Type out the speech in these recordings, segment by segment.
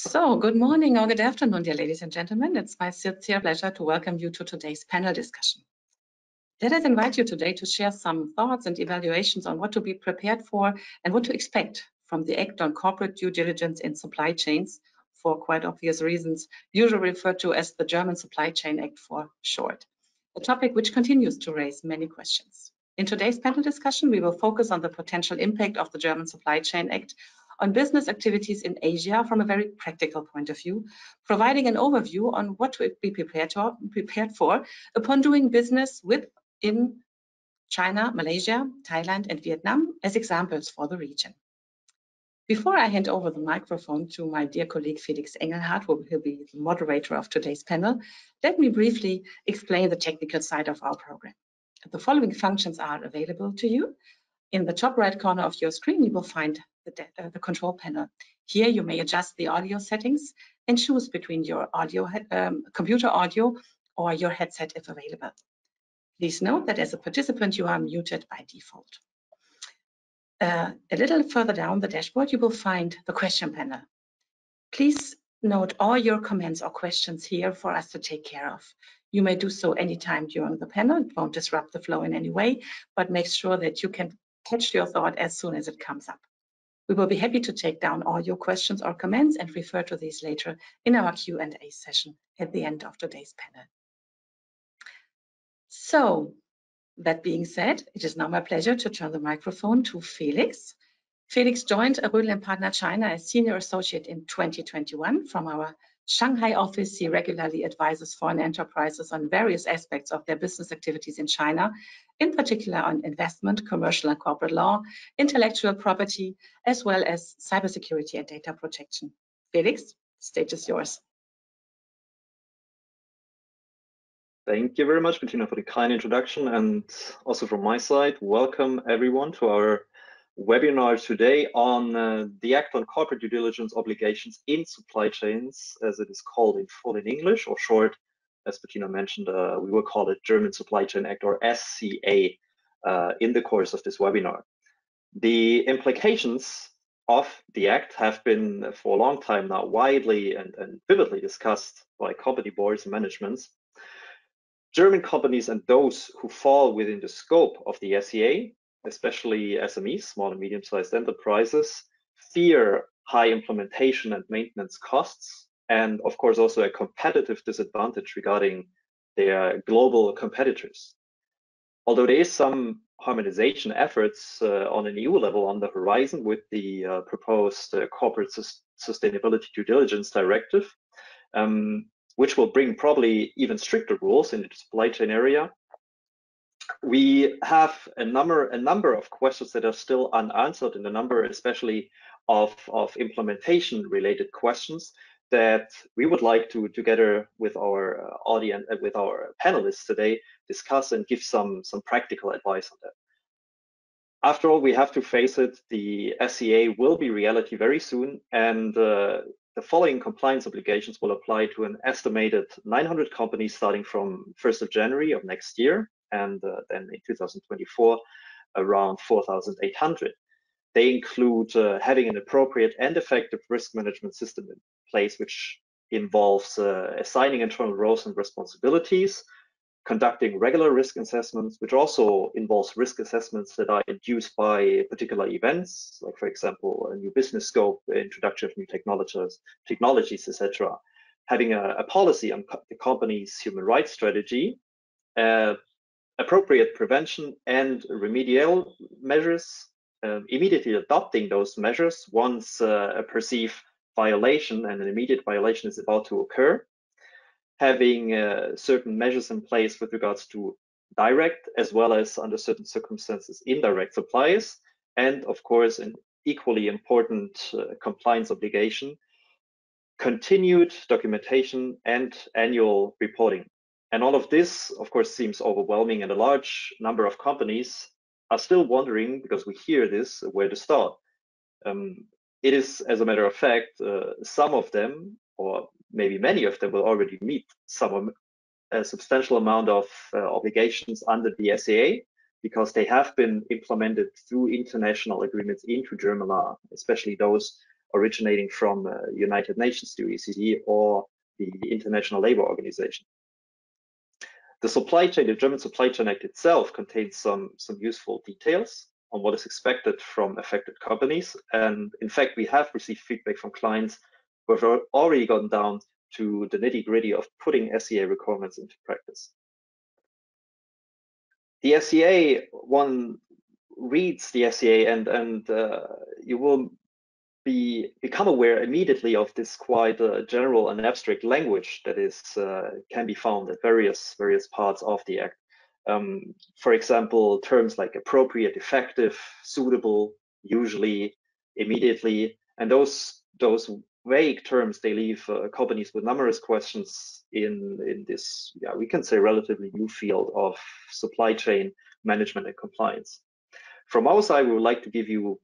So, good morning or good afternoon, dear ladies and gentlemen. It's my sincere pleasure to welcome you to today's panel discussion. Let us invite you today to share some thoughts and evaluations on what to be prepared for and what to expect from the Act on Corporate Due Diligence in Supply Chains, for quite obvious reasons, usually referred to as the German Supply Chain Act for short, a topic which continues to raise many questions. In today's panel discussion, we will focus on the potential impact of the German Supply Chain Act on business activities in Asia from a very practical point of view, providing an overview on what to be prepared for upon doing business in China, Malaysia, Thailand, and Vietnam as examples for the region. Before I hand over the microphone to my dear colleague Felix Engelhardt, who will be the moderator of today's panel, let me briefly explain the technical side of our program. The following functions are available to you. In the top right corner of your screen, you will find the control panel. Here you may adjust the audio settings and choose between your computer audio or your headset if available. Please note that as a participant, you are muted by default. A little further down the dashboard, you will find the question panel. Please note all your comments or questions here for us to take care of. You may do so anytime during the panel. It won't disrupt the flow in any way, but make sure that you can catch your thought as soon as it comes up. We will be happy to take down all your questions or comments and refer to these later in our Q&A session at the end of today's panel. So, that being said, it is now my pleasure to turn the microphone to Felix. Felix joined Rödl Partner China as Senior Associate in 2021 from our Shanghai office. He regularly advises foreign enterprises on various aspects of their business activities in China, in particular on investment, commercial and corporate law, intellectual property, as well as cybersecurity and data protection. Felix, the stage is yours. Thank you very much, Bettina, for the kind introduction, and also from my side, welcome everyone to our webinar today on the Act on Corporate Due Diligence Obligations in Supply Chains, as it is called in full in English, or short, as Bettina mentioned, we will call it German Supply Chain Act, or SCA, in the course of this webinar. The implications of the Act have been for a long time now widely and vividly discussed by company boards and managements. German companies and those who fall within the scope of the SCA, especially SMEs, small and medium-sized enterprises, fear high implementation and maintenance costs, and of course also a competitive disadvantage regarding their global competitors. Although there is some harmonization efforts on an EU level on the horizon with the proposed Corporate Sustainability Due Diligence Directive, which will bring probably even stricter rules in the supply chain area, we have a number of questions that are still unanswered, and a number especially of implementation related questions that we would like to, together with our audience, with our panelists today, discuss and give some practical advice on that. After all, we have to face it, the SCA will be reality very soon, and the following compliance obligations will apply to an estimated 900 companies starting from 1st of January of next year, and then in 2024, around 4,800. They include having an appropriate and effective risk management system in place, which involves assigning internal roles and responsibilities, conducting regular risk assessments, which also involves risk assessments that are induced by particular events, like, for example, a new business scope, introduction of new technologies, etc. Having a policy on the company's human rights strategy, appropriate prevention and remedial measures, immediately adopting those measures once a perceived violation and an immediate violation is about to occur, having certain measures in place with regards to direct as well as, under certain circumstances, indirect suppliers, and of course an equally important compliance obligation, continued documentation and annual reporting. And all of this, of course, seems overwhelming, and a large number of companies are still wondering, because we hear this, where to start. It is, as a matter of fact, some of them, or maybe many of them, will already meet a substantial amount of obligations under the SCA, because they have been implemented through international agreements into German law, especially those originating from United Nations, the OECD, or the International Labour Organization. The supply chain, the German Supply Chain Act itself contains some useful details on what is expected from affected companies. And in fact, we have received feedback from clients who have already gone down to the nitty-gritty of putting SCA requirements into practice. The SCA, one reads the SCA and you will become aware immediately of this quite general and abstract language that is can be found at various parts of the Act. For example, terms like appropriate, effective, suitable, usually, immediately, and those vague terms, they leave companies with numerous questions in this, yeah, we can say relatively new field of supply chain management and compliance. From our side, we would like to give you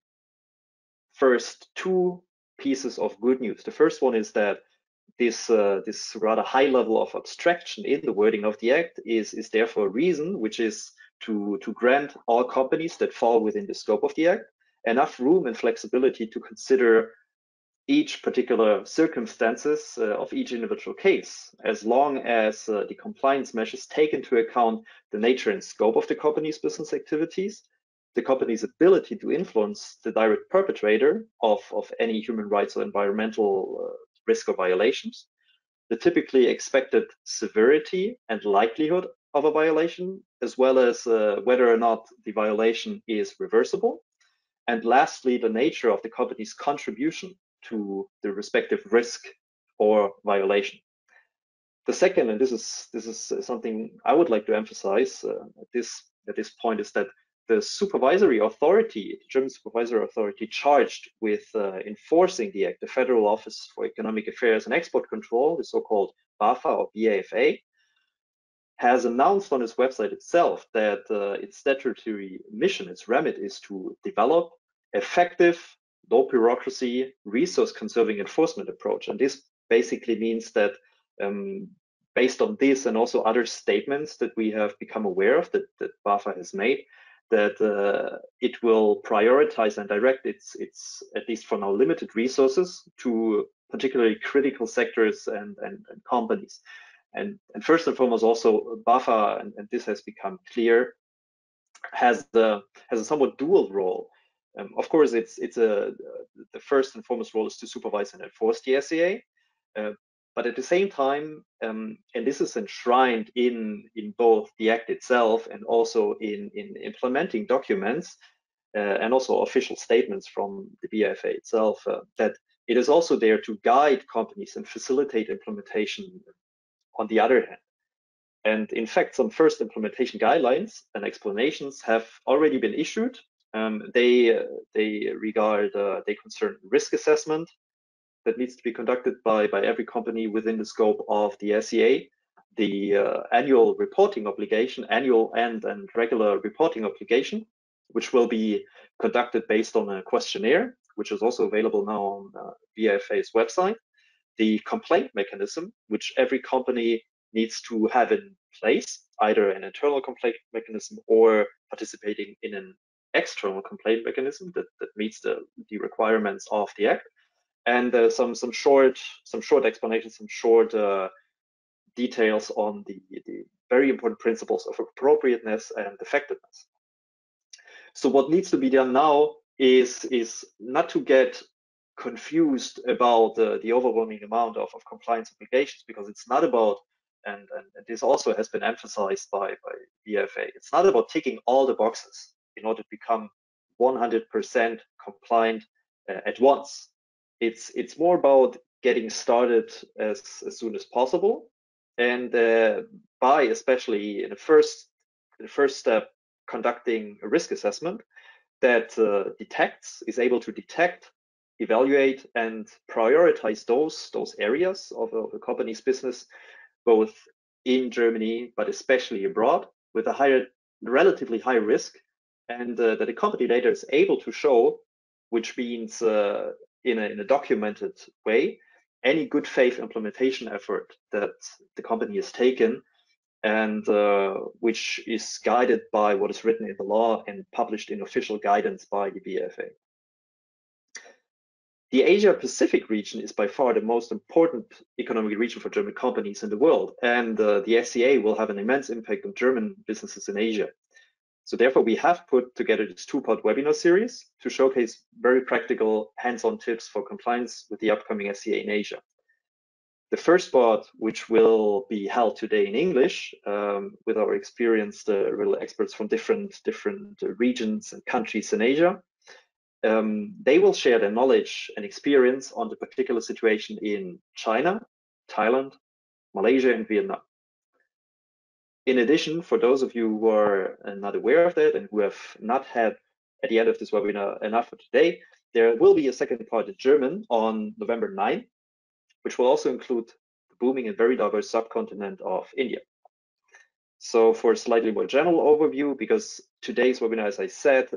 first two pieces of good news. The first one is that this rather high level of abstraction in the wording of the Act is there for a reason, which is to grant all companies that fall within the scope of the Act enough room and flexibility to consider each particular circumstances of each individual case, as long as the compliance measures take into account the nature and scope of the company's business activities, the company's ability to influence the direct perpetrator of any human rights or environmental risk or violations, the typically expected severity and likelihood of a violation, as well as whether or not the violation is reversible, and lastly, the nature of the company's contribution to the respective risk or violation. The second, and this is something I would like to emphasize at this point, is that the supervisory authority, the German supervisory authority charged with enforcing the Act, the Federal Office for Economic Affairs and Export Control, the so-called BAFA or BAFA, has announced on its website itself that its statutory mission, its remit, is to develop effective, low bureaucracy, resource-conserving enforcement approach. And this basically means that based on this and also other statements that we have become aware of that BAFA has made, that it will prioritize and direct its at least for now limited resources to particularly critical sectors and companies. And first and foremost, also BAFA, and this has become clear, has a somewhat dual role. Of course, the first and foremost role is to supervise and enforce the SCA, but at the same time, and this is enshrined in both the Act itself and also in implementing documents and also official statements from the BAFA itself, that it is also there to guide companies and facilitate implementation on the other hand. And in fact, some first implementation guidelines and explanations have already been issued. They concern risk assessment that needs to be conducted by every company within the scope of the SCA, the annual reporting obligation, annual and regular reporting obligation, which will be conducted based on a questionnaire, which is also available now on BAFA's website, the complaint mechanism, which every company needs to have in place, either an internal complaint mechanism or participating in an external complaint mechanism that meets the requirements of the Act, and some short explanations, some short details on the very important principles of appropriateness and effectiveness. So what needs to be done now is not to get confused about the overwhelming amount of compliance obligations, because it's not about, and this also has been emphasized by BAFA, it's not about ticking all the boxes in order to become 100% compliant at once. It's more about getting started as soon as possible, and by especially in the first step, conducting a risk assessment that is able to detect, evaluate, and prioritize those areas of a company's business, both in Germany but especially abroad, with a relatively high risk, and that the company later is able to show, which means in a documented way, any good faith implementation effort that the company has taken, and which is guided by what is written in the law and published in official guidance by the BAFA. The Asia-Pacific region is by far the most important economic region for German companies in the world, and the SCA will have an immense impact on German businesses in Asia. So therefore, we have put together this two-part webinar series to showcase very practical hands-on tips for compliance with the upcoming SCA in Asia. The first part, which will be held today in English with our experienced Rödl experts from different regions and countries in Asia, they will share their knowledge and experience on the particular situation in China, Thailand, Malaysia, and Vietnam. In addition, for those of you who are not aware of that and who have not had at the end of this webinar enough for today, there will be a second part in German on November 9, which will also include the booming and very diverse subcontinent of India. So for a slightly more general overview, because today's webinar, as I said,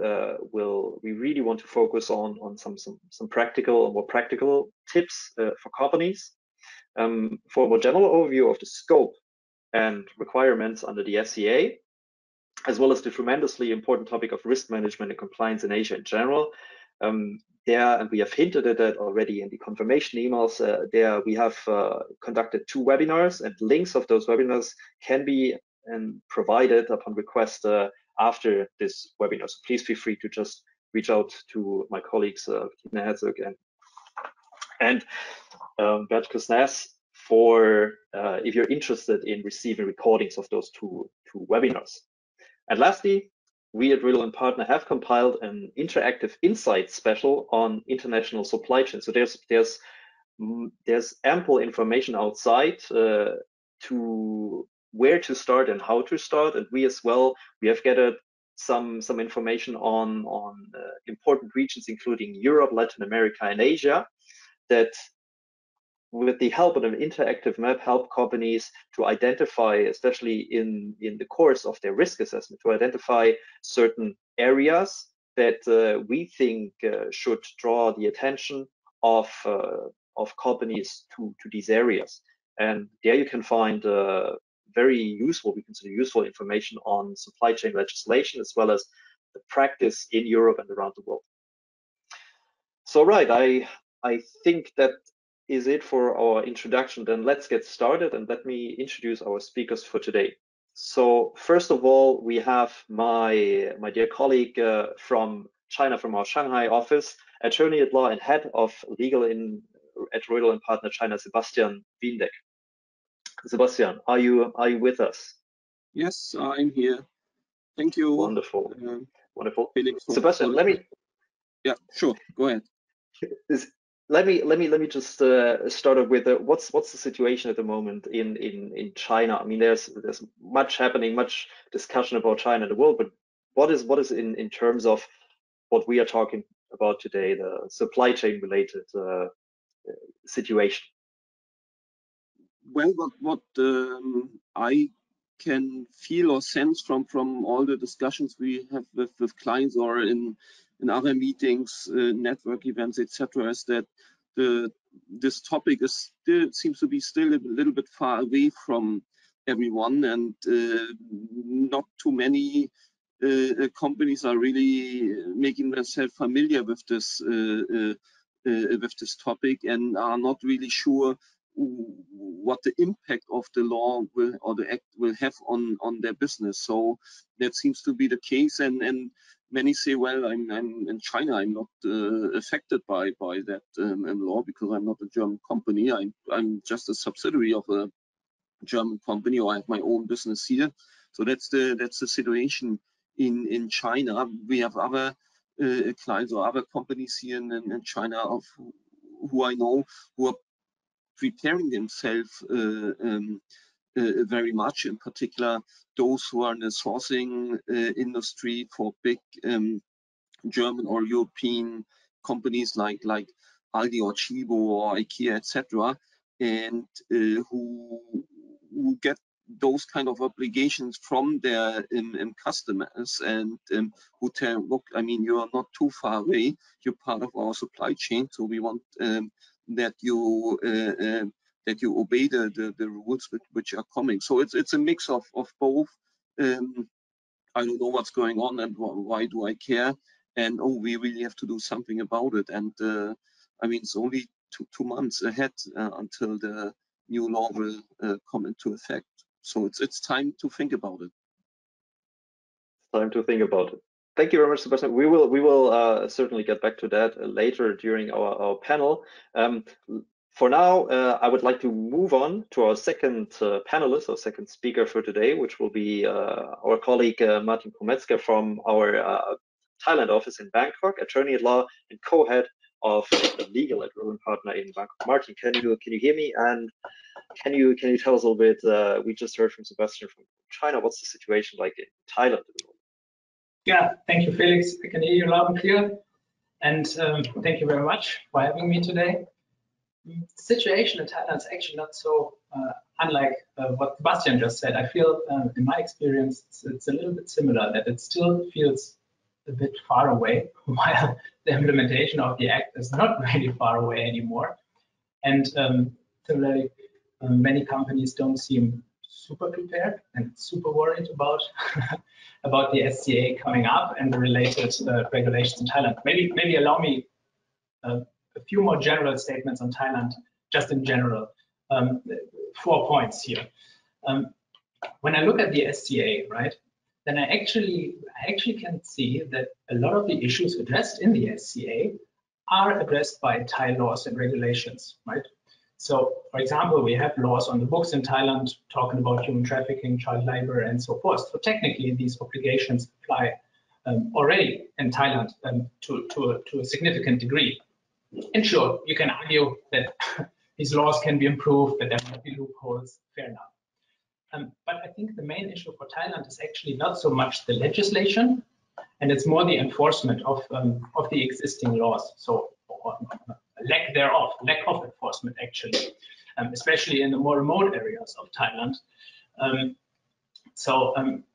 we really want to focus on some practical, more practical tips for companies. For a more general overview of the scope and requirements under the SCA, as well as the tremendously important topic of risk management and compliance in Asia in general. And we have hinted at that already in the confirmation emails. There we have conducted 2 webinars, and links of those webinars can be provided upon request after this webinar. So please feel free to just reach out to my colleagues, Tina Herzog and Bert Kusnes, for if you're interested in receiving recordings of those two webinars. And lastly, we at Rödl Partner have compiled an interactive insight special on international supply chain. So there's ample information outside to where to start and how to start. And we as well, we have gathered some information on important regions, including Europe, Latin America, and Asia, that with the help of an interactive map, help companies to identify, especially in the course of their risk assessment, to identify certain areas that we think should draw the attention of companies to these areas. And there you can find very useful, we consider useful information on supply chain legislation, as well as the practice in Europe and around the world. So right, I think that is it for our introduction. Then let's get started, and let me introduce our speakers for today. So first of all, we have my dear colleague from China, from our Shanghai office, attorney at law and head of legal at Rödl Partner China, Sebastian Wiendieck. Sebastian, are you with us? Yes, I'm here. Thank you. Wonderful, wonderful. Felix, Sebastian, let me. Yeah, sure. Go ahead. Let me just start off with what's the situation at the moment in China. I mean, there's much happening, much discussion about China in the world, but what is in terms of what we are talking about today, the supply chain related situation? Well, what I can feel or sense from all the discussions we have with clients or in other meetings, network events, etc., is that this topic seems to be still a little bit far away from everyone, and not too many companies are really making themselves familiar with this topic, and are not really sure what the impact of the law or the act will have on their business. So that seems to be the case, and many say, well, I'm in China, I'm not affected by that law because I'm not a German company. I'm just a subsidiary of a German company, or I have my own business here. So that's the situation in China. We have other clients or other companies here in China who I know who are preparing themselves very much, in particular those who are in the sourcing industry for big German or European companies like Aldi or Chibo or IKEA, etc., and who get those kind of obligations from their customers, and who tell, look, I mean, you are not too far away, you're part of our supply chain, so we want that you obey the rules which are coming. So it's a mix of both. I don't know what's going on, and why do I care? And oh, we really have to do something about it. And I mean, it's only two months ahead until the new law will come into effect. So it's time to think about it. Time to think about it. Thank you very much, Sebastian. We will certainly get back to that later during our panel. For now, I would like to move on to our second panelist, our second speaker for today, which will be our colleague Martin Chrometzka from our Thailand office in Bangkok, attorney at law and co-head of legal at Rödl Partner in Bangkok. Martin, can you hear me? And can you tell us a little bit? We just heard from Sebastian from China. What's the situation like in Thailand at the moment? Yeah, thank you, Felix. I can hear you loud and clear. And thank you very much for having me today. The situation in Thailand is actually not so unlike what Sebastian just said. I feel, in my experience, it's a little bit similar, that it still feels a bit far away, while the implementation of the act is not really far away anymore. And similarly, many companies don't seem super prepared and super worried about about the SCA coming up and the related regulations in Thailand. Maybe allow me a few more general statements on Thailand, just in general. 4 points here. When I look at the SCA, right, then I actually can see that a lot of the issues addressed in the SCA are addressed by Thai laws and regulations, right? So, for example, we have laws on the books in Thailand talking about human trafficking, child labor, and so forth. So technically, these obligations apply already in Thailand to a significant degree. And sure, you can argue that these laws can be improved, that there might be loopholes, fair enough. But I think the main issue for Thailand is actually not so much the legislation, and it's more the enforcement of the existing laws. So, lack of enforcement actually, especially in the more remote areas of Thailand.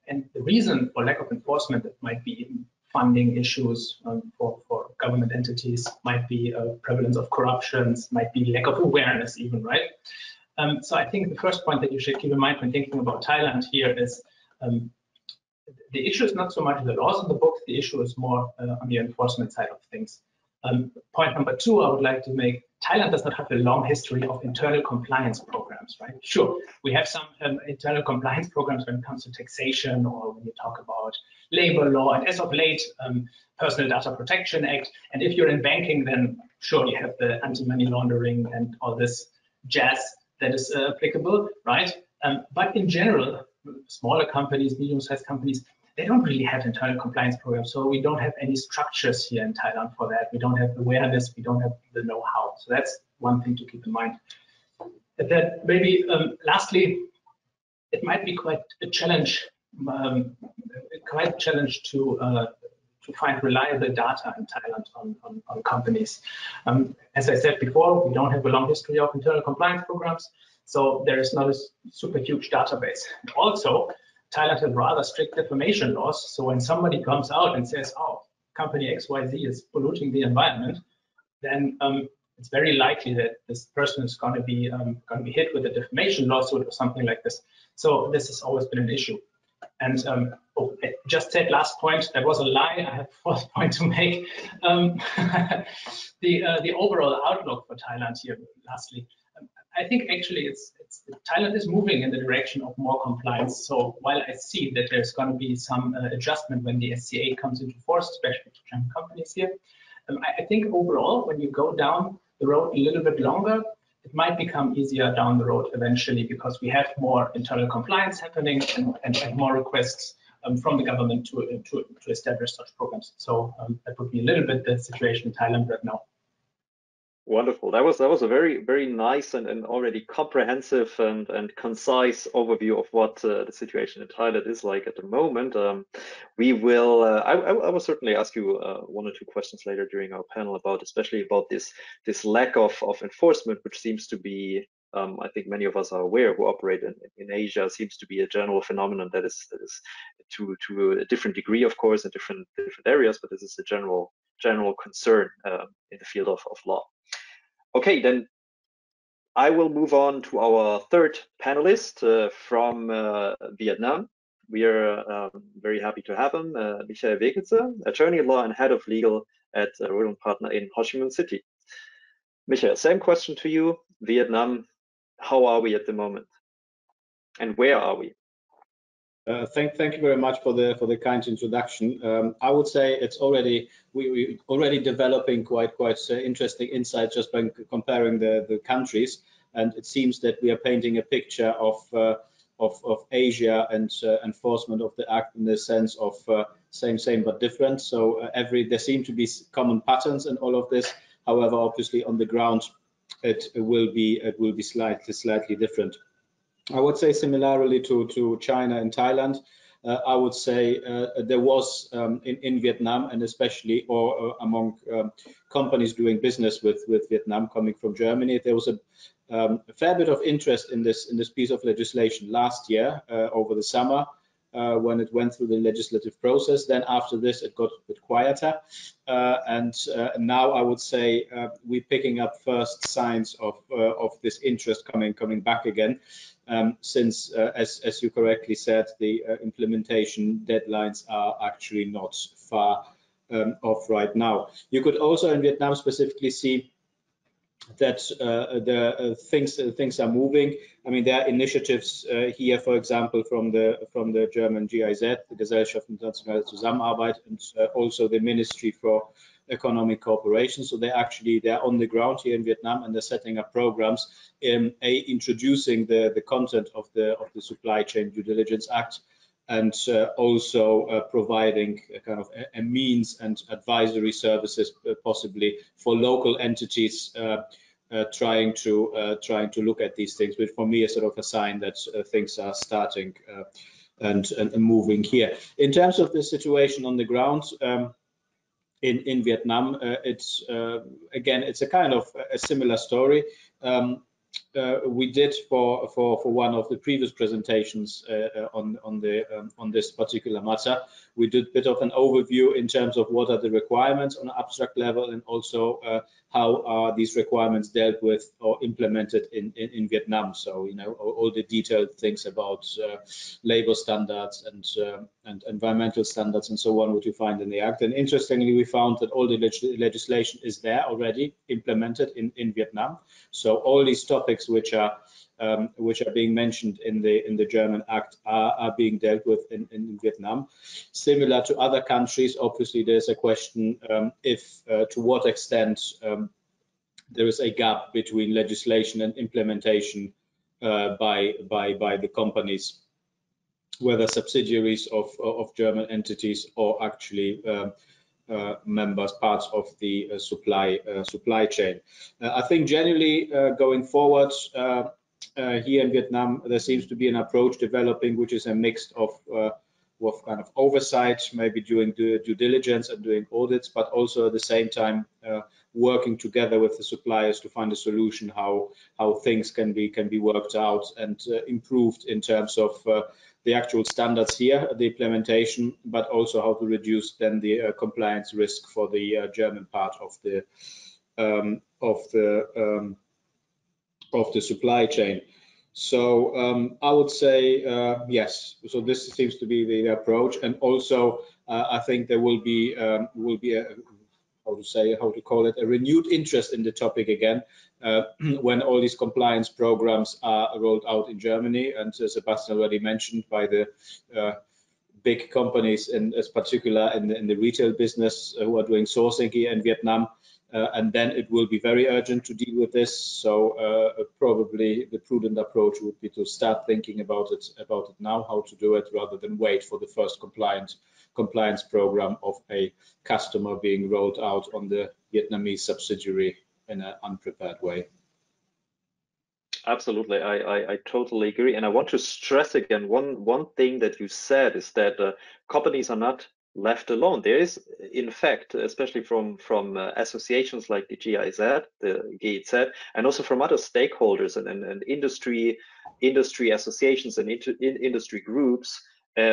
And the reason for lack of enforcement, that might be funding issues for government entities, might be prevalence of corruptions, might be lack of awareness even, right? So I think the first point that you should keep in mind when thinking about Thailand here is the issue is not so much the laws in the books, the issue is more on the enforcement side of things. Point number 2, I would like to make, Thailand does not have a long history of internal compliance programs, right? Sure, we have some internal compliance programs when it comes to taxation or when you talk about labor law, and as of late, Personal Data Protection Act. And if you're in banking, then sure, you have the anti-money laundering and all this jazz that is applicable, right? But in general, smaller companies, medium-sized companies, they don't really have internal compliance programs. So we don't have any structures here in Thailand for that. We don't have awareness, we don't have the know-how. So that's one thing to keep in mind. And then maybe lastly, it might be quite a challenge, to find reliable data in Thailand on companies. As I said before, we don't have a long history of internal compliance programs, so there is not a super huge database. Also, Thailand has rather strict defamation laws, so when somebody comes out and says, oh, company XYZ is polluting the environment, then it's very likely that this person is going to be hit with a defamation lawsuit or something like this. So this has always been an issue. And I just said last point, that was a lie. I have a 4th point to make. The overall outlook for Thailand here, lastly, I think actually Thailand is moving in the direction of more compliance. So while I see that there's going to be some adjustment when the SCA comes into force, especially for German companies here, I think overall, when you go down the road a little bit longer, it might become easier down the road eventually, because we have more internal compliance happening and more requests from the government to establish such programs. So that would be a little bit the situation in Thailand right now. Wonderful. That was a very, very nice and already comprehensive and concise overview of what the situation in Thailand is like at the moment. We will. I will certainly ask you 1 or 2 questions later during our panel especially about this lack of enforcement, which seems to be, I think many of us are aware who operate in Asia, seems to be a general phenomenon that is to a different degree, of course, in different areas, but this is a general concern in the field of law. Okay, then I will move on to our 3rd panelist from Vietnam. We are very happy to have him, Wekezer, attorney at law and head of legal at Rödl Partner in Ho Chi Minh City. Michael, same question to you. Vietnam, how are we at the moment? And where are we? Thank you very much for the kind introduction. I would say it's already we already developing quite interesting insights just by comparing the countries, and it seems that we are painting a picture of Asia and enforcement of the act in the sense of same but different. So there seem to be common patterns in all of this. However, obviously on the ground it will be slightly different. I would say similarly to China and Thailand, I would say there was in Vietnam, and especially among companies doing business with Vietnam coming from Germany, there was a fair bit of interest in this piece of legislation last year over the summer when it went through the legislative process. Then after this, it got a bit quieter, and now I would say we're picking up first signs of this interest coming back again. Since, as you correctly said, the implementation deadlines are actually not far off right now. You could also in Vietnam specifically see that things are moving. I mean, there are initiatives here, for example, from the German GIZ, the Gesellschaft Internationale Zusammenarbeit, and also the Ministry for Economic Cooperation. So they're on the ground here in Vietnam, and they're setting up programs introducing the content of the Supply Chain Due Diligence Act, and also providing a kind of a means and advisory services possibly for local entities trying to look at these things, which for me is sort of a sign that things are starting and moving here. In terms of the situation on the ground in Vietnam, it's again, it's a kind of a similar story. We did for one of the previous presentations on this particular matter. We did a bit of an overview in terms of what are the requirements on an abstract level, and also how are these requirements dealt with or implemented in Vietnam. So all the detailed things about labor standards and environmental standards and so on, what you find in the act. And interestingly, we found that all the legislation is there already implemented in Vietnam. So all these topics which are being mentioned in the German Act are being dealt with in Vietnam. Similar to other countries, obviously there's a question to what extent there is a gap between legislation and implementation by the companies, whether subsidiaries of German entities or actually parts of the supply chain. I think generally going forward here in Vietnam, there seems to be an approach developing which is a mix of kind of oversight, maybe doing due diligence and doing audits, but also at the same time working together with the suppliers to find a solution how things can be worked out and improved in terms of the actual standards here, the implementation, but also how to reduce then the compliance risk for the German part of the supply chain. So I would say yes. So this seems to be the approach, and also I think there will be a renewed interest in the topic again when all these compliance programs are rolled out in Germany, and as Sebastian already mentioned, by the big companies, as particular in the retail business who are doing sourcing here in Vietnam. And then it will be very urgent to deal with this. So probably the prudent approach would be to start thinking about it now, how to do it, rather than wait for the first compliance program of a customer being rolled out on the Vietnamese subsidiary in an unprepared way. Absolutely, I totally agree, and I want to stress again one thing that you said is that companies are not left alone. There is, in fact, especially from associations like the GIZ, the GIZ, and also from other stakeholders and industry associations and industry groups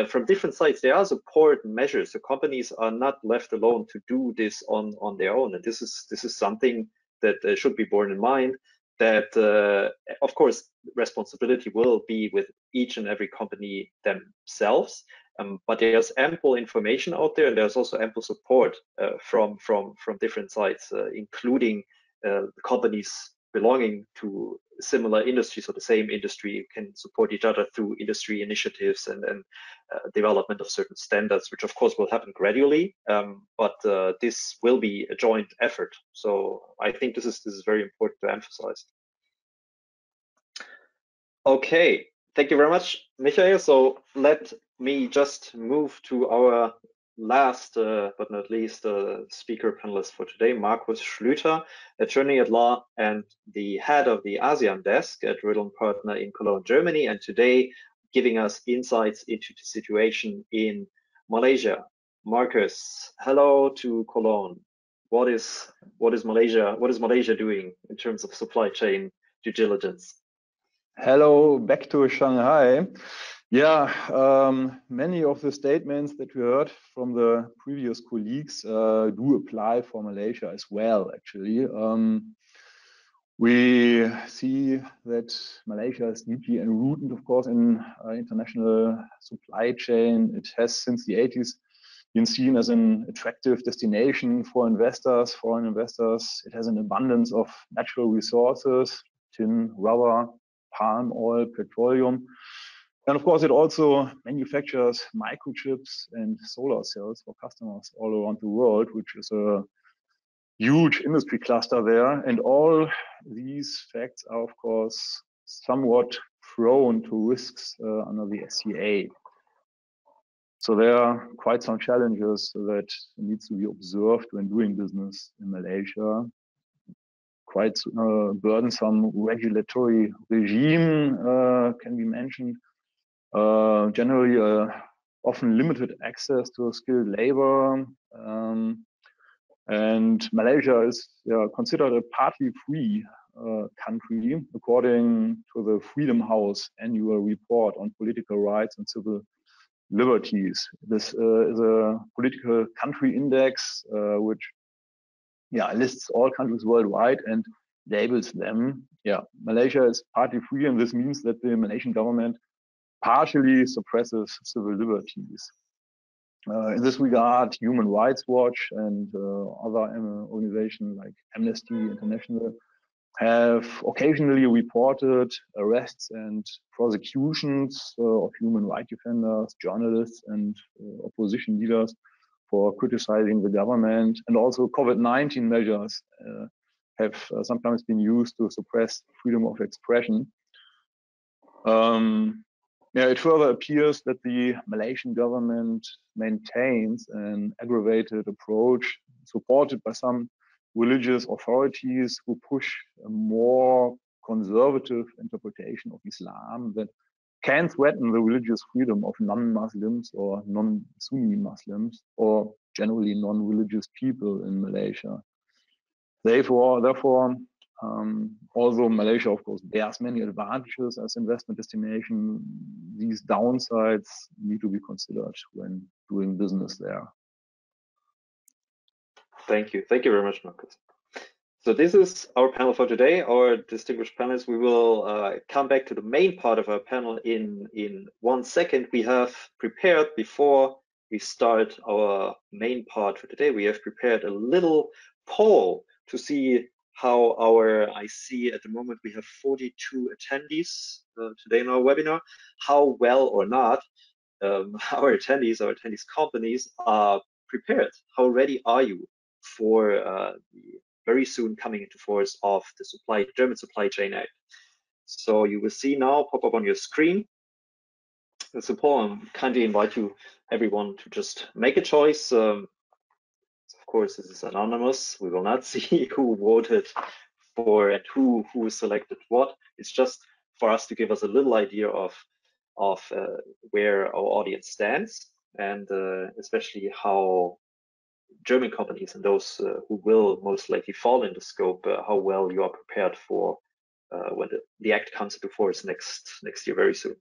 from different sides, there are support measures. So companies are not left alone to do this on their own, and this is something that should be borne in mind. That of course responsibility will be with each and every company themselves. But there's ample information out there, and there's also ample support from different sides, including the companies belonging to similar industries or the same industry can support each other through industry initiatives and development of certain standards, which of course will happen gradually, but this will be a joint effort. So I think this is very important to emphasize. Okay, thank you very much, Michael. So let me just move to our last but not least speaker panelist for today, Markus Schlueter, attorney at law and the head of the ASEAN desk at Rödl Partner in Cologne, Germany, and today giving us insights into the situation in Malaysia. Markus, hello to Cologne. What is Malaysia doing in terms of supply chain due diligence? Hello, back to Shanghai. Yeah, many of the statements that we heard from the previous colleagues do apply for Malaysia as well, actually. We see that Malaysia is deeply enrooted, of course, in international supply chain. It has, since the 80s, been seen as an attractive destination for investors, foreign investors. It has an abundance of natural resources, tin, rubber, palm oil, petroleum. And of course, it also manufactures microchips and solar cells for customers all around the world, which is a huge industry cluster there. And all these facts are, of course, somewhat prone to risks under the SCA. So there are quite some challenges that needs to be observed when doing business in Malaysia. Quite burdensome regulatory regime can be mentioned. Generally, often limited access to skilled labor. And Malaysia is considered a partly free country, according to the Freedom House annual report on political rights and civil liberties. This is a political country index which lists all countries worldwide and labels them. Malaysia is partly free, and this means that the Malaysian government partially suppresses civil liberties. In this regard, Human Rights Watch and other organizations like Amnesty International have occasionally reported arrests and prosecutions of human rights defenders, journalists, and opposition leaders for criticizing the government. And also COVID-19 measures have sometimes been used to suppress freedom of expression. It further appears that the Malaysian government maintains an aggravated approach supported by some religious authorities who push a more conservative interpretation of Islam that can threaten the religious freedom of non-Muslims or non-Sunni Muslims or generally non-religious people in Malaysia. Therefore, although Malaysia, of course, bears many advantages as investment destination, these downsides need to be considered when doing business there. Thank you. Thank you very much, Markus. So this is our panel for today. Our distinguished panelists, we will come back to the main part of our panel in 1 second. We have prepared, before we start our main part for today, we have prepared a little poll to see how I see at the moment we have 42 attendees today in our webinar, how well or not our attendees companies are prepared. How ready are you for the very soon coming into force of the German Supply Chain Act? So you will see now pop up on your screen. So Paul, I kindly invite you, everyone, to just make a choice. Of course, this is anonymous. We will not see who voted for and who selected what. It's just for us to give us a little idea of where our audience stands, and especially how German companies and those who will most likely fall into scope, how well you are prepared for when the act comes into force next year very soon.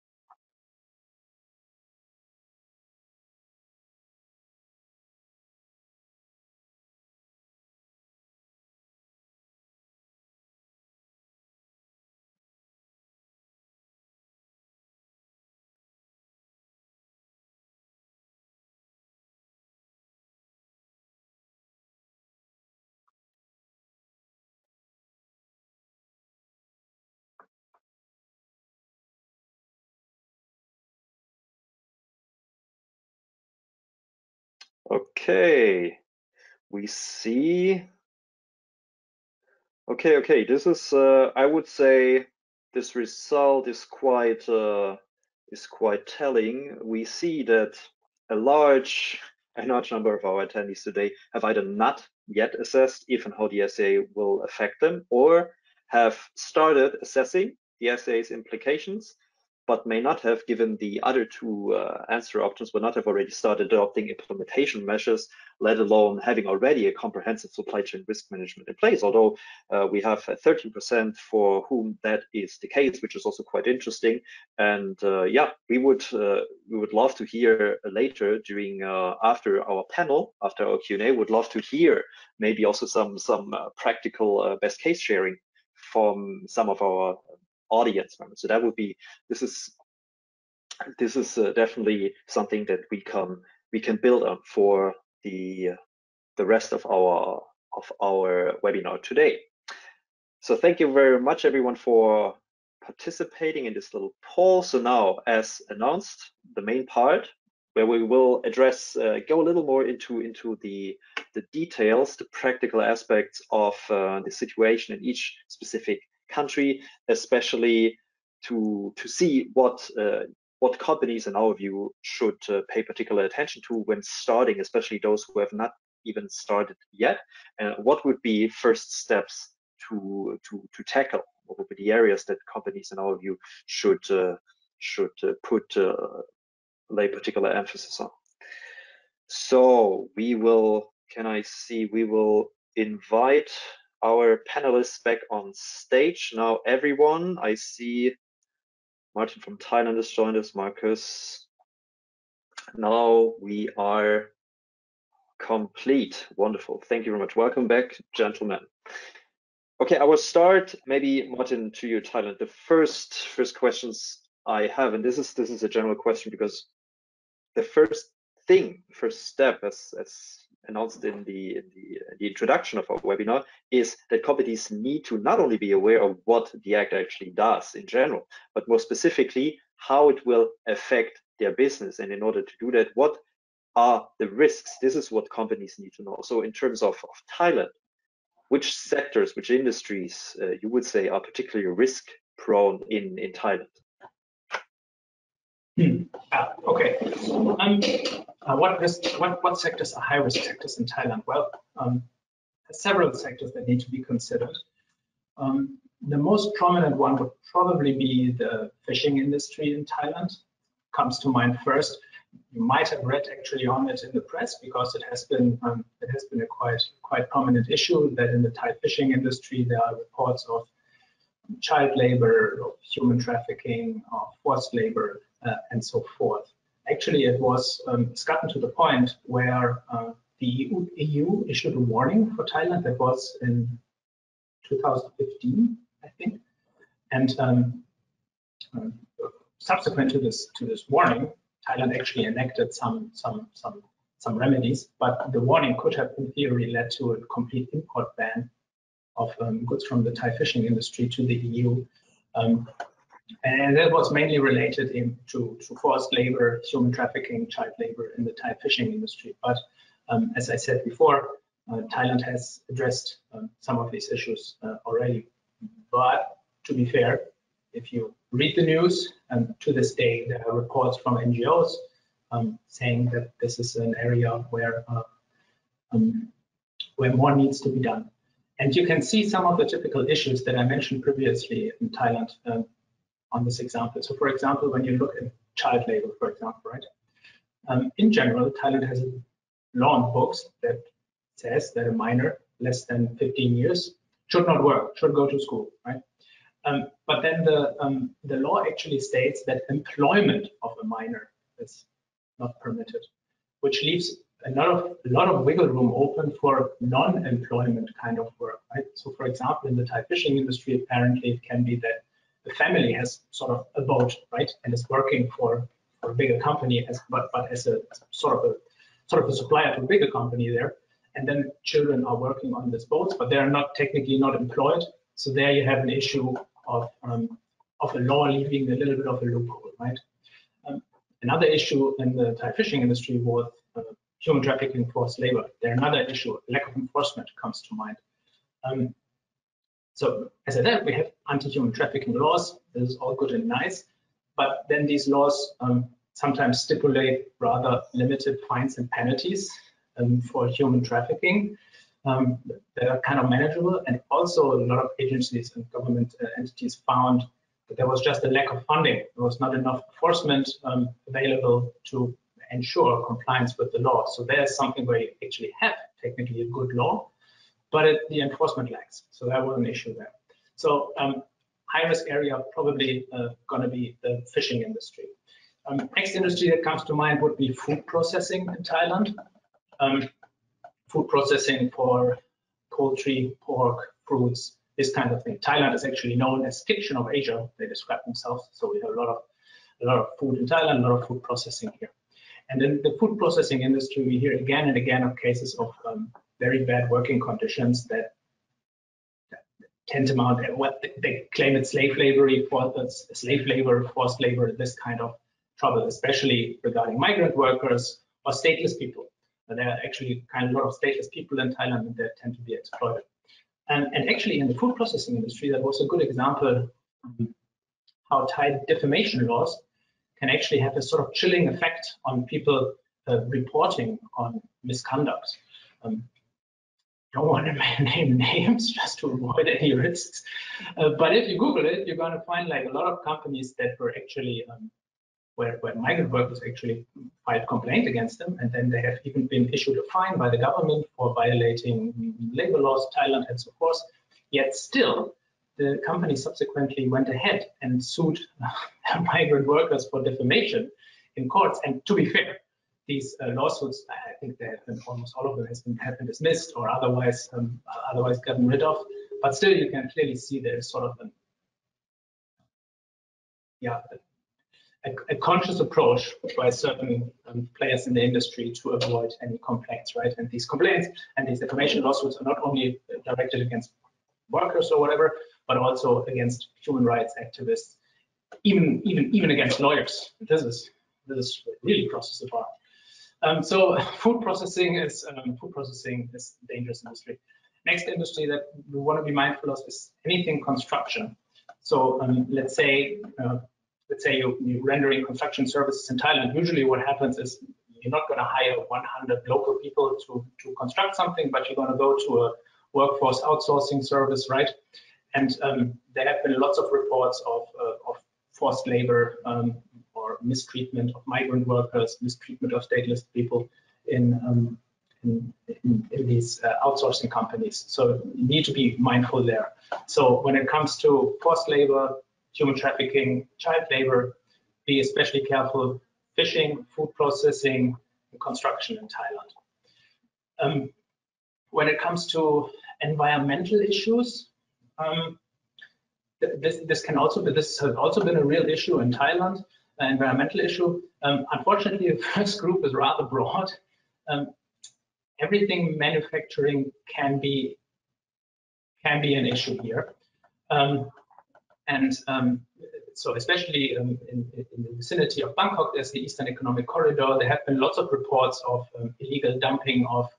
Okay, we see. Okay. This is, I would say, this result is quite telling. We see that a large number of our attendees today have either not yet assessed if and how the essay will affect them, or have started assessing the essay's implications, but may not have, given the other two answer options, but not have already started adopting implementation measures, let alone having already a comprehensive supply chain risk management in place. Although we have 13% for whom that is the case, which is also quite interesting. And yeah, we would love to hear later during after our panel, after our Q&A, would love to hear maybe also some practical best case sharing from some of our audience members. So that would be, this is definitely something that we can build on for the rest of our webinar today. So thank you very much, everyone, for participating in this little poll. So now, as announced, the main part where we will address, go a little more into the details, the practical aspects of the situation in each specific country, especially to see what companies, in our view, should pay particular attention to when starting, especially those who have not even started yet, and what would be first steps to tackle. What would be the areas that companies, in our view, should lay particular emphasis on. So we will, we will invite our panelists back on stage. Now, everyone, I see Martin from Thailand has joined us, Markus. Now we are complete. Wonderful. Thank you very much. Welcome back, gentlemen. Okay, I will start, maybe Martin, to you, Thailand. The first questions I have, and this is a general question, because the first step, as announced in the introduction of our webinar, is that companies need to not only be aware of what the Act actually does in general, but more specifically how it will affect their business. And in order to do that, what are the risks? This is what companies need to know. So in terms of Thailand, which sectors, which industries you would say are particularly risk prone in Thailand? Okay. What sectors are high risk sectors in Thailand? Well, several sectors that need to be considered. The most prominent one would probably be the fishing industry in Thailand. Comes to mind first. You might have read actually on it in the press, because it has been a quite prominent issue that in the Thai fishing industry there are reports of child labor, of human trafficking, of forced labor, and so forth. Actually, it's gotten to the point where the EU issued a warning for Thailand. That was in 2015, I think, and subsequent to this warning, Thailand actually enacted some remedies, but the warning could have, in theory, led to a complete import ban of goods from the Thai fishing industry to the EU. And that was mainly related to forced labor, human trafficking, child labor in the Thai fishing industry. But as I said before, Thailand has addressed some of these issues already. But to be fair, if you read the news, to this day, there are reports from NGOs saying that this is an area where more needs to be done. And you can see some of the typical issues that I mentioned previously in Thailand on this example. So for example, when you look at child labor, for example, right? In general, Thailand has a law on books that says that a minor less than 15 years should not work, should go to school, right? But then the law actually states that employment of a minor is not permitted, which leaves a lot of wiggle room open for non-employment kind of work, right? So for example, in the Thai fishing industry, apparently it can be that the family has sort of a boat, right, and is working for a bigger company, but as a sort of a supplier to a bigger company there, and then children are working on this boat, but they are not technically not employed. So there you have an issue of a law leaving a little bit of a loophole, right? Another issue in the Thai fishing industry was human trafficking, forced labor. They're another issue. Lack of enforcement comes to mind. So as I said, we have anti-human trafficking laws. This is all good and nice, but then these laws sometimes stipulate rather limited fines and penalties for human trafficking that are kind of manageable. And also a lot of agencies and government entities found that there was just a lack of funding. There was not enough enforcement available to ensure compliance with the law. So there's something where you actually have technically a good law, but the enforcement lacks. So that was an issue there. So high risk area probably going to be the fishing industry. Next industry that comes to mind would be food processing in Thailand. Food processing for poultry, pork, fruits, this kind of thing. Thailand is actually known as kitchen of Asia. They describe themselves. So we have a lot of food in Thailand, a lot of food processing here. And in the food processing industry, we hear again and again of cases of very bad working conditions that tantamount at what they claim it's slave labor, forced labor, this kind of trouble, especially regarding migrant workers or stateless people. There are actually kind of a lot of stateless people in Thailand and they tend to be exploited. And actually in the food processing industry, that was a good example how Thai defamation laws can actually have a sort of chilling effect on people reporting on misconduct. Don't want to name names just to avoid any risks. But if you Google it, you're going to find like a lot of companies that were actually where migrant workers actually filed complaint against them, and then they have even been issued a fine by the government for violating labor laws, Thailand, and so forth. Yet still, the company subsequently went ahead and sued migrant workers for defamation in courts. And to be fair, these lawsuits, I think they have been, almost all of them have been dismissed or otherwise gotten rid of. But still, you can clearly see there's sort of a conscious approach by certain players in the industry to avoid any complaints, right? And these complaints and these defamation lawsuits are not only directed against workers or whatever, but also against human rights activists, even against lawyers. This really crosses the bar. So food processing is a dangerous industry. Next industry that we want to be mindful of is anything construction. So let's say you're rendering construction services in Thailand. Usually what happens is you're not going to hire 100 local people to construct something, but you're going to go to a workforce outsourcing service, right? And there have been lots of reports of forced labor or mistreatment of migrant workers, mistreatment of stateless people in these outsourcing companies. So you need to be mindful there. So when it comes to forced labor, human trafficking, child labor, be especially careful. Fishing, food processing, and construction in Thailand. When it comes to environmental issues, this has also been a real issue in Thailand. An environmental issue. Unfortunately, the first group is rather broad. Everything manufacturing can be an issue here. So especially in the vicinity of Bangkok, there's the Eastern Economic Corridor. There have been lots of reports of illegal dumping of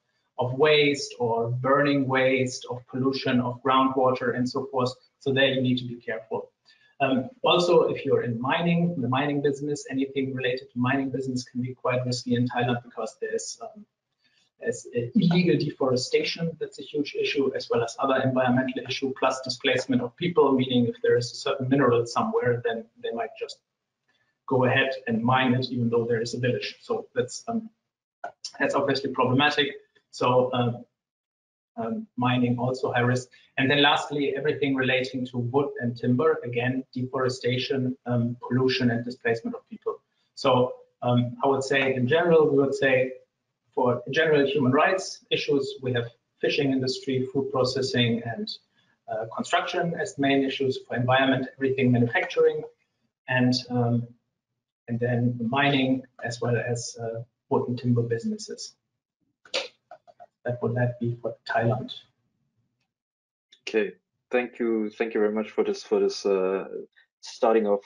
waste or burning waste, of pollution of groundwater and so forth. So there you need to be careful. Also, if you're in mining, the mining business, anything related to mining business can be quite risky in Thailand because there's illegal deforestation, that's a huge issue, as well as other environmental issue, plus displacement of people, meaning if there is a certain mineral somewhere, then they might just go ahead and mine it, even though there is a village. So that's obviously problematic. So mining also high risk. And then lastly, everything relating to wood and timber, again, deforestation, pollution and displacement of people. So I would say in general, we would say for general human rights issues, we have fishing industry, food processing, and construction as main issues. For environment, everything manufacturing, and then mining, as well as wood and timber businesses. That would be for Thailand. Okay, thank you very much for this starting off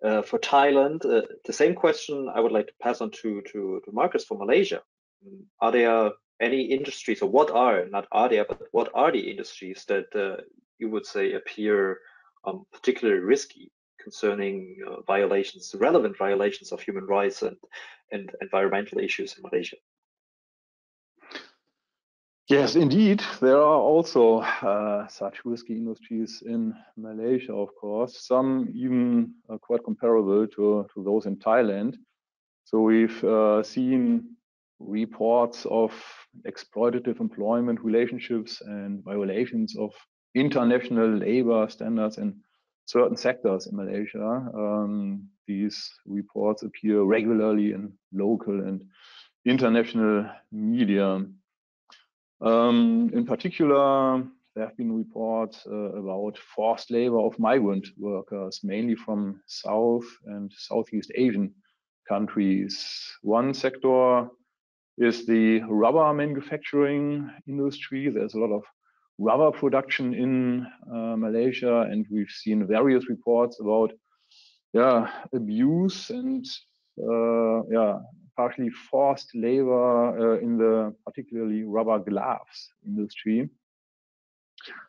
for Thailand. The same question I would like to pass on to Markus for Malaysia. are there any industries, or what are, not are there, but what are the industries that you would say appear particularly risky concerning violations, relevant violations of human rights and environmental issues in Malaysia? Yes, indeed, there are also such risky industries in Malaysia, of course, some even quite comparable to those in Thailand. So we've seen reports of exploitative employment relationships and violations of international labor standards in certain sectors in Malaysia. These reports appear regularly in local and international media. In particular, there have been reports about forced labor of migrant workers, mainly from South and Southeast Asian countries. One sector is the rubber manufacturing industry. There's a lot of rubber production in Malaysia, and we've seen various reports about abuse and partially forced labor in the particularly rubber gloves industry.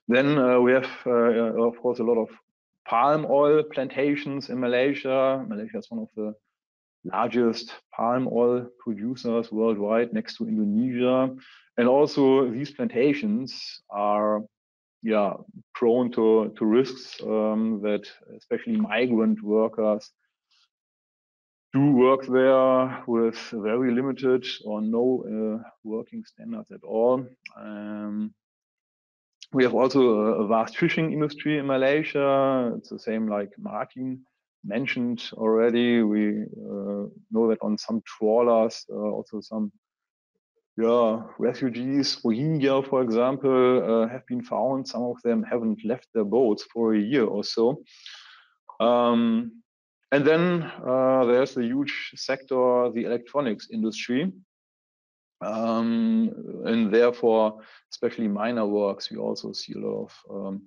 Then we have, of course, a lot of palm oil plantations in Malaysia. Malaysia is one of the largest palm oil producers worldwide, next to Indonesia. And also these plantations are prone to risks that especially migrant workers do work there with very limited or no working standards at all. We have also a vast fishing industry in Malaysia. It's the same like Martin mentioned already. We know that on some trawlers, also some refugees, Rohingya, for example, have been found. Some of them haven't left their boats for a year or so. And then there's the huge sector, the electronics industry. And therefore, especially minor works, we also see a lot of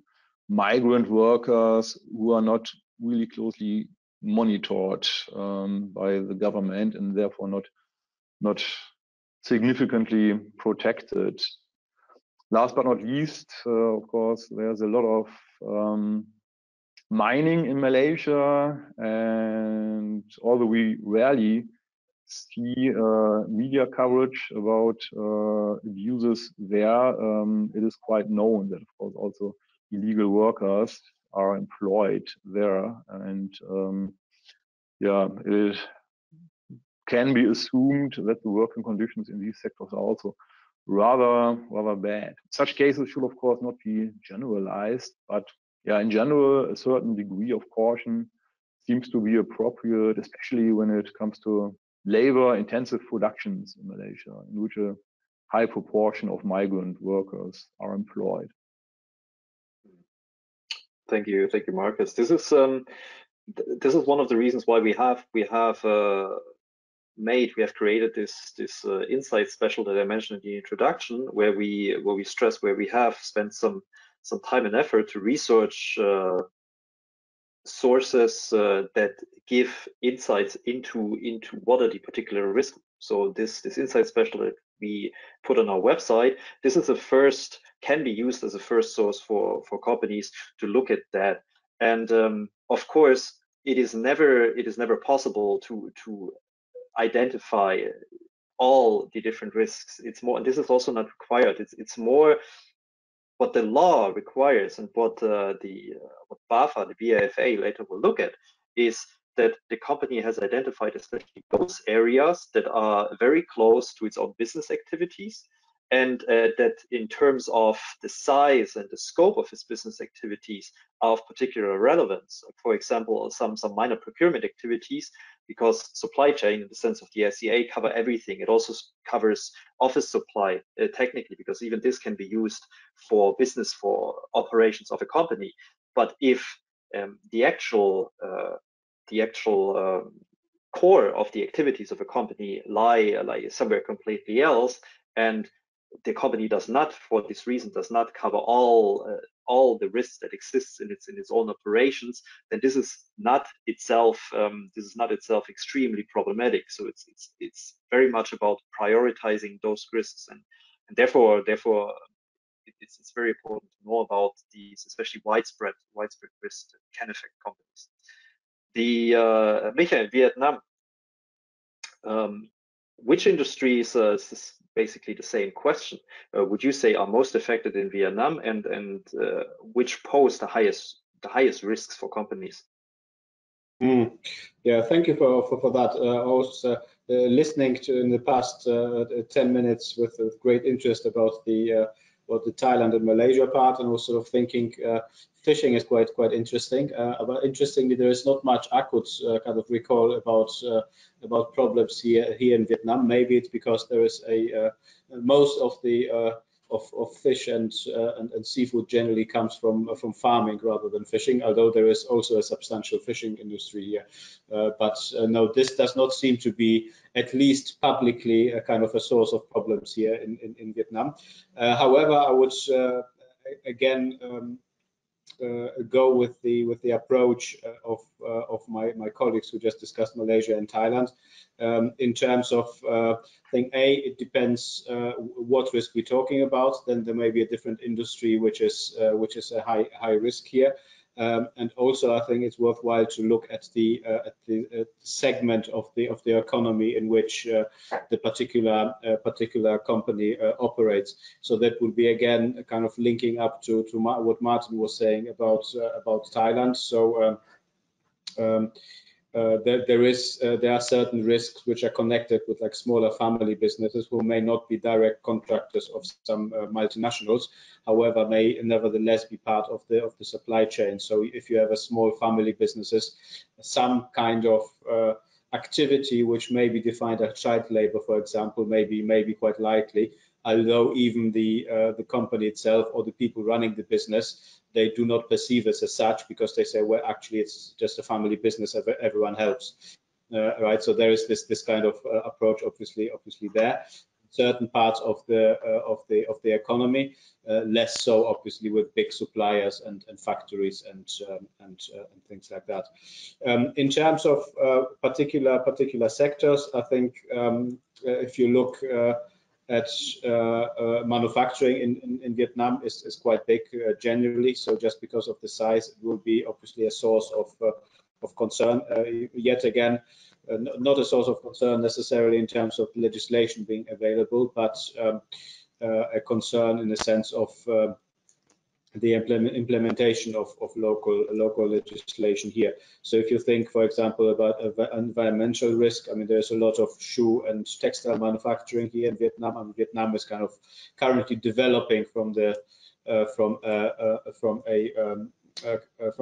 migrant workers who are not really closely monitored by the government and therefore not significantly protected. Last but not least, of course, there's a lot of mining in Malaysia, and although we rarely see media coverage about abuses there, it is quite known that, of course, also illegal workers are employed there, and it can be assumed that the working conditions in these sectors are also rather bad. Such cases should, of course, not be generalized, but in general, a certain degree of caution seems to be appropriate, especially when it comes to labor-intensive productions in Malaysia, in which a high proportion of migrant workers are employed. Thank you, Markus. This is one of the reasons why we have created this insight special that I mentioned in the introduction, where we stress, where we have spent some time and effort to research sources that give insights into what are the particular risks. So this insight special that we put on our website, this is can be used as a first source for companies to look at that. And of course, it is never possible to identify all the different risks. It's more, and this is also not required. It's more what the law requires, and what BAFA, the BAFA, later will look at, is that the company has identified especially those areas that are very close to its own business activities, and that in terms of the size and the scope of its business activities are of particular relevance. For example, some minor procurement activities, because supply chain in the sense of the SEA cover everything. It also covers office supply technically, because even this can be used for business, for operations of a company. But if the actual core of the activities of a company lie somewhere completely else, and the company does not, for this reason, does not cover all the risks that exists in its own operations, then this is not itself extremely problematic. So it's very much about prioritizing those risks, and therefore it's very important to know about these, especially widespread risks that can affect companies. Michael, Vietnam, which industries, this is basically the same question, would you say are most affected in Vietnam, and which pose the highest risks for companies? Yeah, thank you for that. I was listening to in the past 10 minutes with great interest about the Thailand and Malaysia part, and was sort of thinking fishing is quite interesting. But interestingly, there is not much I could kind of recall about problems here in Vietnam. Maybe it's because there is most of the of fish and seafood generally comes from farming rather than fishing, although there is also a substantial fishing industry here. But no, this does not seem to be, at least publicly, a kind of a source of problems here in Vietnam. However, I would again go with the approach of my colleagues who just discussed Malaysia and Thailand. In terms of thing A, it depends what risk we're talking about. Then there may be a different industry which is a high risk here. And also, I think it's worthwhile to look at the segment of the economy in which the particular company operates. So that would be again kind of linking up to what Martin was saying about Thailand. So there are certain risks which are connected with like smaller family businesses who may not be direct contractors of some multinationals, however may nevertheless be part of the supply chain. So if you have a small family businesses, some kind of activity which may be defined as child labor, for example, may be quite likely, although even the company itself or the people running the business, they do not perceive it as such, because they say, well, actually it's just a family business, everyone helps, right? So there is this kind of approach obviously there. Certain parts of the economy, less so obviously with big suppliers and factories and things like that. In terms of particular sectors, I think if you look at manufacturing in Vietnam is quite big generally. So just because of the size, it will be obviously a source of concern. Yet again, not a source of concern necessarily in terms of legislation being available, but a concern in the sense of the implementation of local legislation here. So if you think, for example, about environmental risk, I mean, there's a lot of shoe and textile manufacturing here in Vietnam, and Vietnam is kind of currently developing from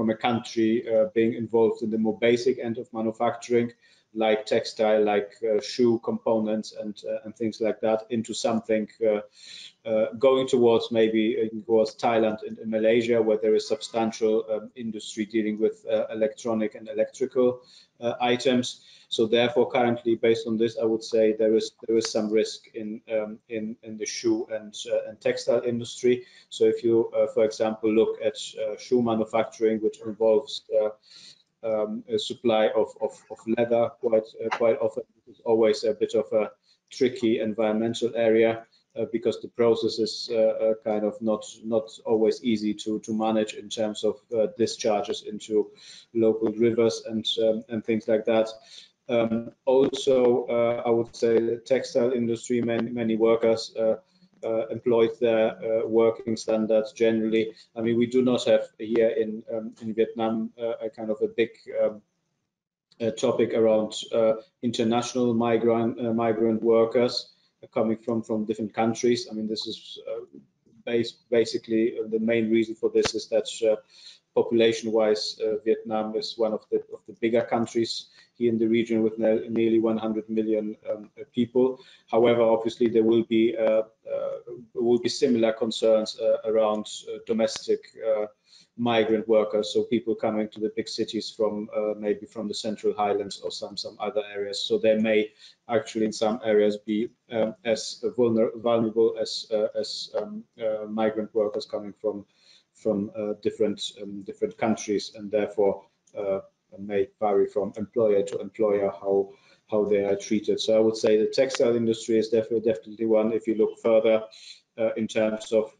a country being involved in the more basic end of manufacturing, like textile, like shoe components and things like that, into something going towards Thailand and Malaysia, where there is substantial industry dealing with electronic and electrical items. So therefore, currently, based on this, I would say there is some risk in the shoe and textile industry. So if you, for example, look at shoe manufacturing, which involves a supply of leather, quite often it is always a bit of a tricky environmental area. Because the process is kind of not always easy to manage in terms of discharges into local rivers and things like that. Also, I would say the textile industry, many workers employed their working standards generally. I mean, we do not have here in Vietnam a kind of a big topic around international migrant workers coming from different countries. I mean, this is basically the main reason for this is that population-wise, Vietnam is one of the bigger countries here in the region with nearly 100 million people. However, obviously there will be similar concerns around domestic migrant workers, so people coming to the big cities from maybe from the Central Highlands or some other areas. So they may actually in some areas be as vulnerable as migrant workers coming from different countries, and therefore may vary from employer to employer how they are treated. So I would say the textile industry is definitely one. If you look further in terms of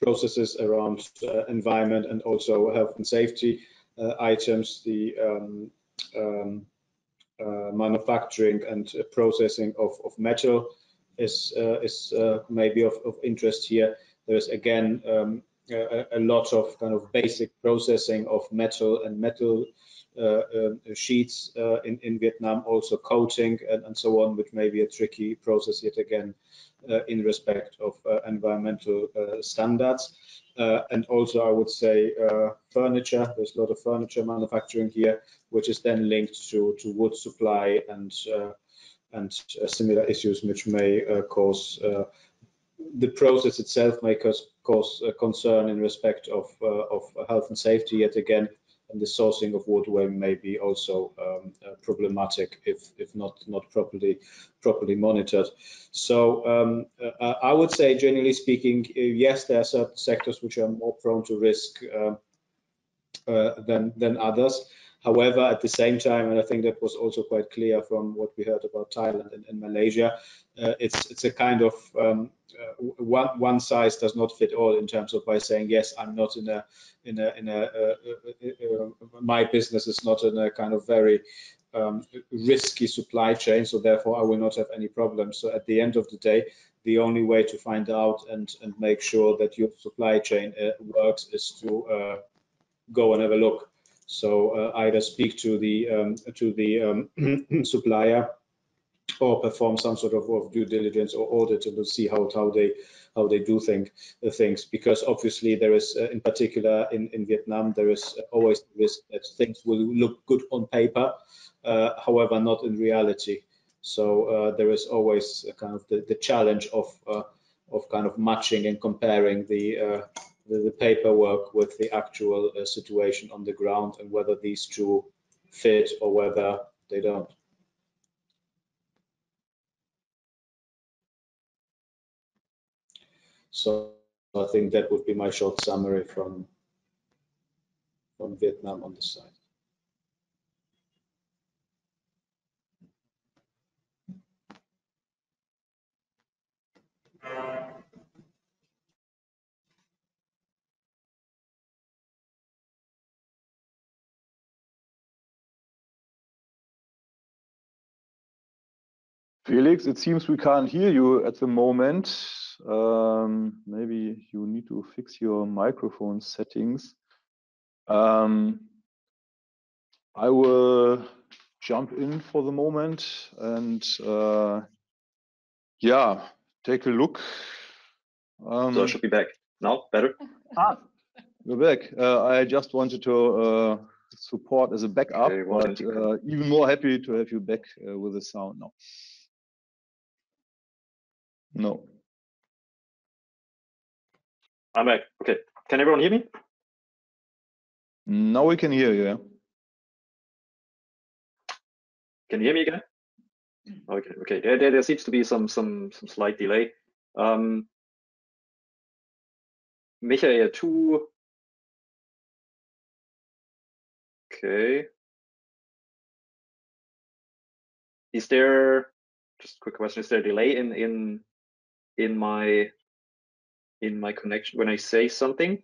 processes around environment and also health and safety items, the manufacturing and processing of metal is maybe of interest here. There's again a lot of kind of basic processing of metal and metal sheets in Vietnam, also coating and so on, which may be a tricky process yet again in respect of environmental standards. And also I would say furniture. There's a lot of furniture manufacturing here, which is then linked to wood supply and similar issues, which may cause the process itself may cause concern in respect of health and safety yet again, and the sourcing of wood may be also problematic if not properly monitored. So I would say, generally speaking, yes, there are certain sectors which are more prone to risk than others. However, at the same time, and I think that was also quite clear from what we heard about Thailand and Malaysia, it's a kind of one size does not fit all in terms of by saying, yes, I'm not my business is not in a kind of very risky supply chain, so therefore I will not have any problems. So at the end of the day, the only way to find out and make sure that your supply chain works is to go and have a look. So either speak to the supplier or perform some sort of due diligence or audit to see how they do things, because obviously there is in particular in Vietnam there is always the risk that things will look good on paper, however not in reality. So there is always a kind of the challenge of kind of matching and comparing the paperwork with the actual situation on the ground, and whether these two fit or whether they don't. So I think that would be my short summary from Vietnam on this side. Felix, it seems we can't hear you at the moment. Maybe you need to fix your microphone settings. I will jump in for the moment and yeah, take a look. So I should be back now. Better? You're back. I just wanted to support as a backup, okay, but even more happy to have you back with the sound now. No. I'm back. Okay. Can everyone hear me? Now we can hear you. Yeah. Can you hear me again? Okay. Okay. There seems to be some slight delay. Michael, two. Okay. Is there, just a quick question, is there a delay in my connection when I say something?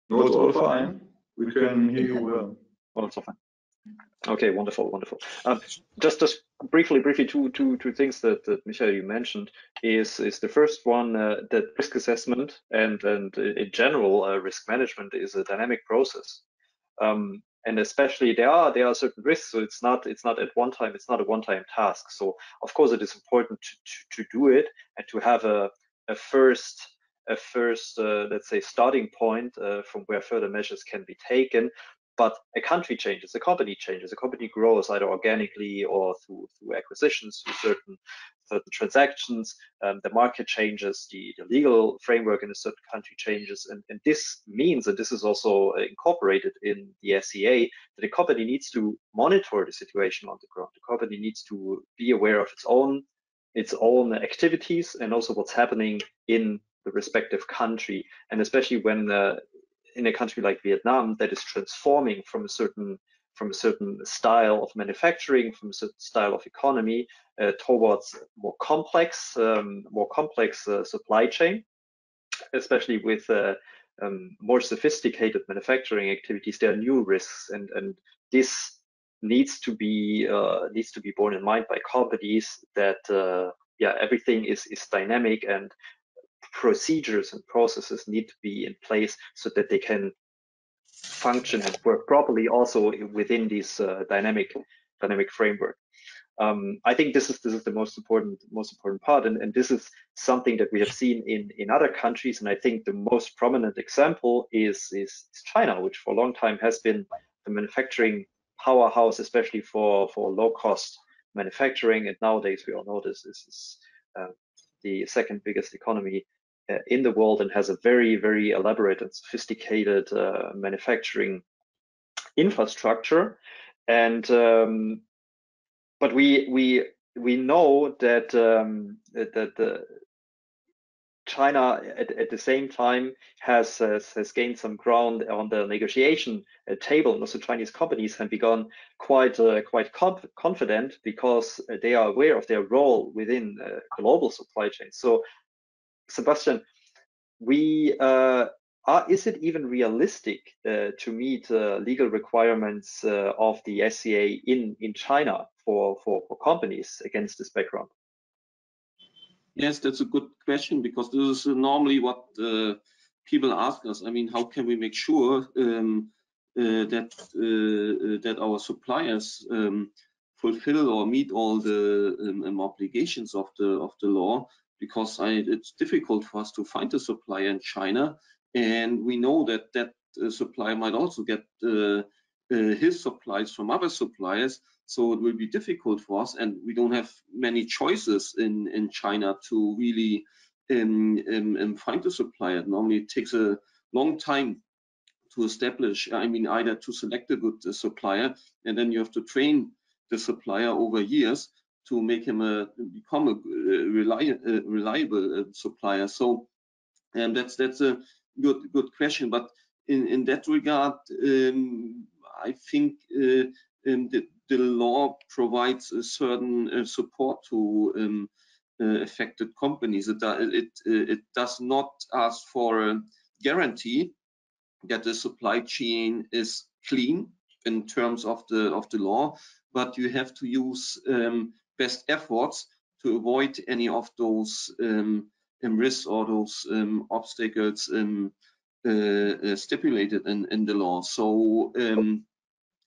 No, it's all fine. We can hear you well. Oh, it's all fine. Okay, wonderful, wonderful. Just briefly, two things that Michael you mentioned is the first one that risk assessment and in general risk management is a dynamic process, and especially there are certain risks, so it's not at one time, it's not a one-time task. So of course it is important to do it and to have a first let's say starting point from where further measures can be taken. but a country changes, a company changes, a company grows either organically or through acquisitions, through certain transactions. The market changes, the legal framework in a certain country changes, and this means, and this is also incorporated in the SEA, that a company needs to monitor the situation on the ground. The company needs to be aware of its own activities and also what's happening in the respective country, and especially when in a country like Vietnam that is transforming from a certain style of manufacturing, from a certain style of economy towards more complex supply chain, especially with more sophisticated manufacturing activities. There are new risks, and this needs to be borne in mind by companies that everything is dynamic, and procedures and processes need to be in place so that they can function and work properly also within this dynamic framework. I think this is the most important part, and this is something that we have seen in other countries, and I think the most prominent example is China, which for a long time has been the manufacturing powerhouse, especially for low cost manufacturing, and nowadays we all know this is the second biggest economy in the world, and has a very, very elaborate and sophisticated manufacturing infrastructure. And but we know that China at the same time has gained some ground on the negotiation table, and also Chinese companies have become quite confident because they are aware of their role within global supply chains. So, Sebastian, is it even realistic to meet legal requirements of the SCA in China for companies against this background? Yes, that's a good question, because this is normally what people ask us. I mean, how can we make sure that our suppliers fulfill or meet all the obligations of the law? Because it's difficult for us to find a supplier in China, and we know that supplier might also get his supplies from other suppliers. So it will be difficult for us, and we don't have many choices in China to really find a supplier. Normally it takes a long time to establish, I mean, either to select a good supplier, and then you have to train the supplier over years to make him become a reliable supplier. So that's a good question. But in that regard, I think the law provides a certain support to affected companies. It does not ask for a guarantee that the supply chain is clean in terms of the law, but you have to use best efforts to avoid any of those risks or those obstacles stipulated in the law. So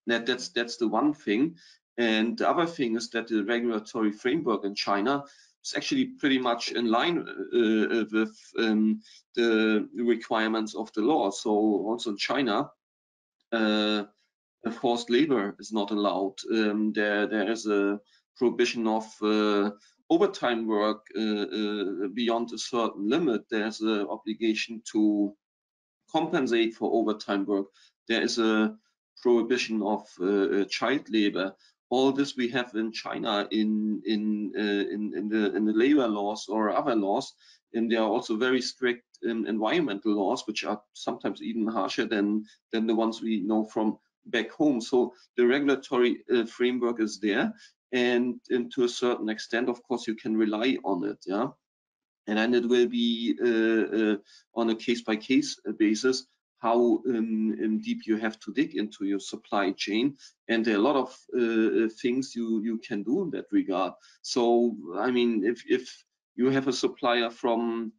that's the one thing. And the other thing is that the regulatory framework in China is actually pretty much in line with the requirements of the law. So also in China, forced labor is not allowed. There is a prohibition of overtime work beyond a certain limit. There's an obligation to compensate for overtime work. There is a prohibition of child labor. All this we have in China in the labor laws or other laws, and there are also very strict environmental laws, which are sometimes even harsher than the ones we know from back home. So the regulatory framework is there, and to a certain extent, of course, you can rely on it. Yeah. And then it will be on a case-by-case basis how deep you have to dig into your supply chain, and there are a lot of things you can do in that regard. So, I mean, if you have a supplier from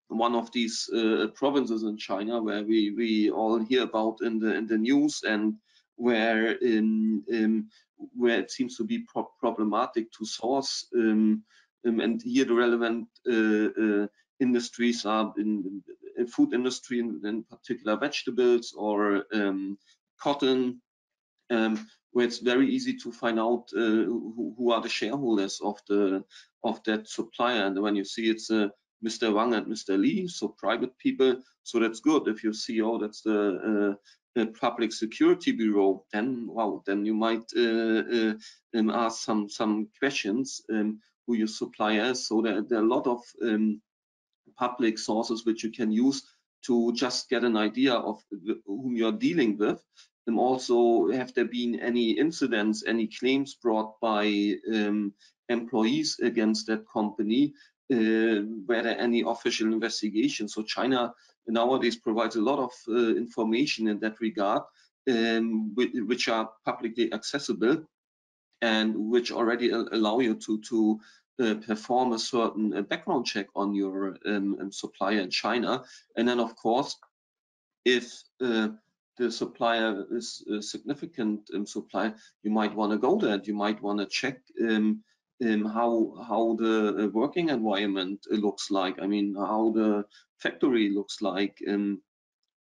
one of these provinces in China where we all hear about in the news, and where it seems to be problematic to source, and here the relevant industries are in food industry, in particular vegetables or cotton, where it's very easy to find out who are the shareholders of that supplier. And when you see it's Mr. Wang and Mr. Lee, so private people, so that's good. If you see, oh, that's the Public Security Bureau, then wow, then you might ask some questions who your supplier is. So there are a lot of public sources which you can use to just get an idea of whom you're dealing with. And also, have there been any incidents, any claims brought by employees against that company? Were there any official investigations? So China nowadays provides a lot of information in that regard, which are publicly accessible and which already allow you to perform a certain background check on your supplier in China. And then, of course, if the supplier is a significant supplier, you might want to go there. You might want to check how the working environment looks like. I mean, how the factory looks like, and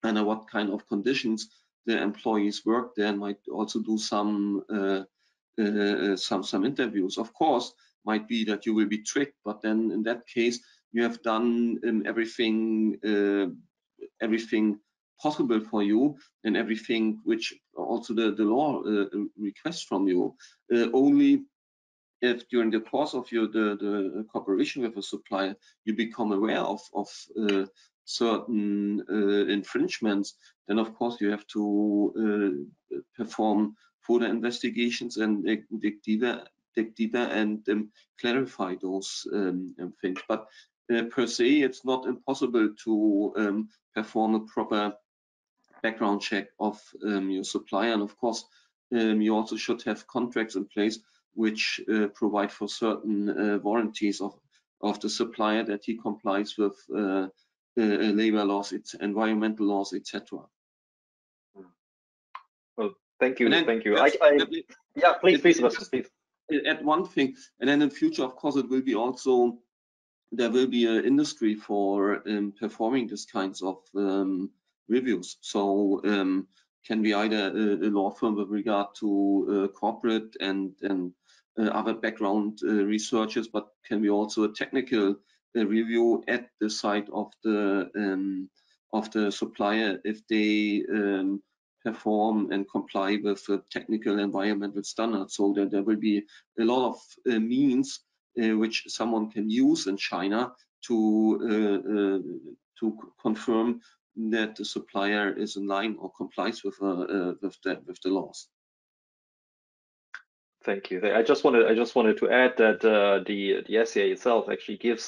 what kind of conditions the employees work there. And might also do some interviews. Of course, might be that you will be tricked, but then in that case, you have done everything possible for you, and everything which also the law requests from you. Only if during the course of the cooperation with a supplier, you become aware of certain infringements, then of course you have to perform further investigations and dig deeper and clarify those things. But per se, it's not impossible to perform a proper background check of your supplier. And of course, you also should have contracts in place which provide for certain warranties of the supplier, that he complies with labor laws, environmental laws, etc. Well, thank you, thank you. Yeah, please, Sebastian, please. Add one thing, and then in future, of course, it will be also, there will be an industry for performing these kinds of reviews. So can be either a law firm with regard to corporate and other background researchers, but can be also a technical review at the site of the supplier if they perform and comply with technical environmental standards. So that there will be a lot of means which someone can use in China to confirm that the supplier is in line or complies with the laws. Thank you. I just wanted to add that the SCA itself actually gives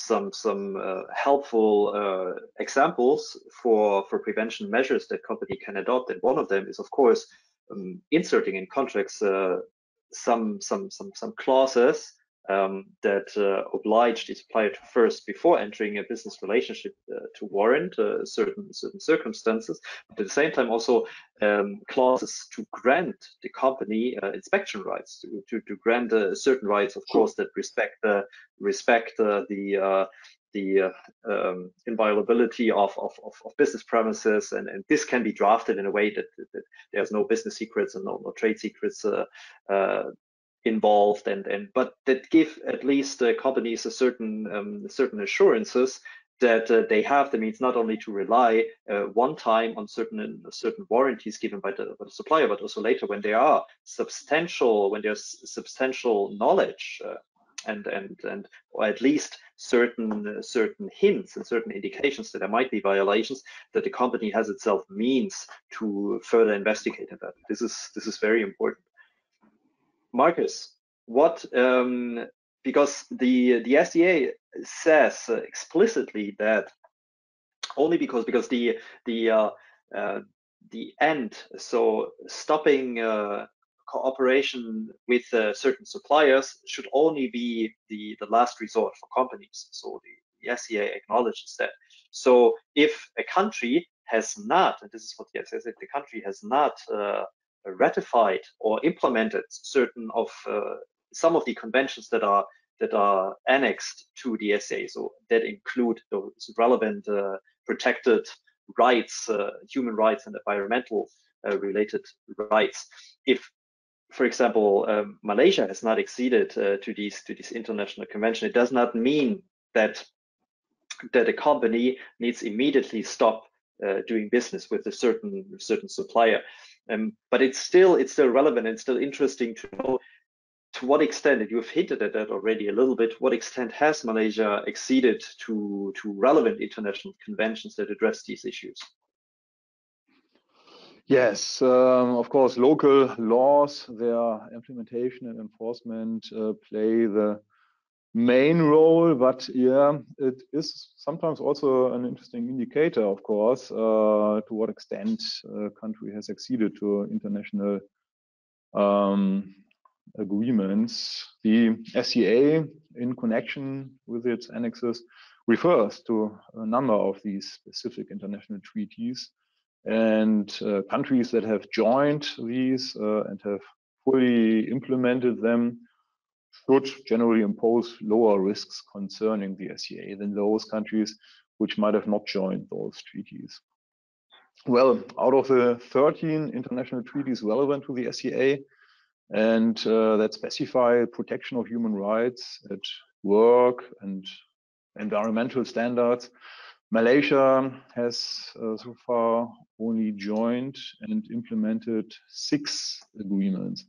some helpful examples for prevention measures that company can adopt, and one of them is, of course, inserting in contracts some clauses that oblige the supplier to first, before entering a business relationship, to warrant certain circumstances, but at the same time also clauses to grant the company inspection rights, to grant certain rights, of course, that respect the inviolability of business premises, and this can be drafted in a way that there's no business secrets and no trade secrets involved, but that give at least companies a certain assurances that they have the means not only to rely one time on certain warranties given by the supplier, but also later when there's substantial knowledge and or at least certain hints and certain indications that there might be violations, that the company has itself means to further investigate that. This is very important. Markus, what because the SDA says explicitly that only because the end, so stopping cooperation with certain suppliers should only be the last resort for companies. So the SCA acknowledges that. So if a country has not, and this is what the SCA said, the country has not ratified or implemented certain of some of the conventions that are annexed to the SCA, so that include those relevant protected rights, human rights and environmental related rights. If, for example, Malaysia has not acceded to these international conventions, it does not mean that a company needs immediately stop doing business with a certain supplier. But it's still relevant and still interesting to know to what extent, and you've hinted at that already a little bit, what extent has Malaysia acceded to relevant international conventions that address these issues? Yes, of course, local laws, their implementation and enforcement play the main role, but yeah, it is sometimes also an interesting indicator, of course, to what extent a country has acceded to international agreements. The SCA, in connection with its annexes, refers to a number of these specific international treaties, and countries that have joined these and have fully implemented them should generally impose lower risks concerning the SCA than those countries which might have not joined those treaties. Well, out of the 13 international treaties relevant to the SCA and that specify protection of human rights at work and environmental standards, Malaysia has so far only joined and implemented 6 agreements.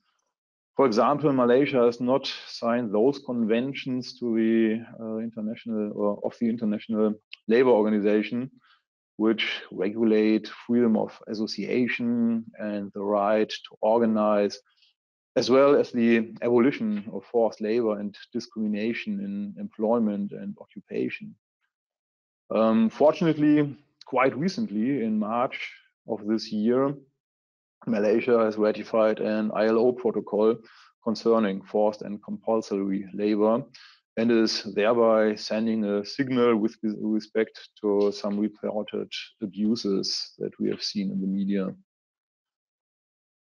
For example, Malaysia has not signed those conventions to the International Labour Organization, which regulate freedom of association and the right to organize, as well as the abolition of forced labor and discrimination in employment and occupation. Fortunately, quite recently, in March of this year, Malaysia has ratified an ILO protocol concerning forced and compulsory labor and is thereby sending a signal with respect to some reported abuses that we have seen in the media.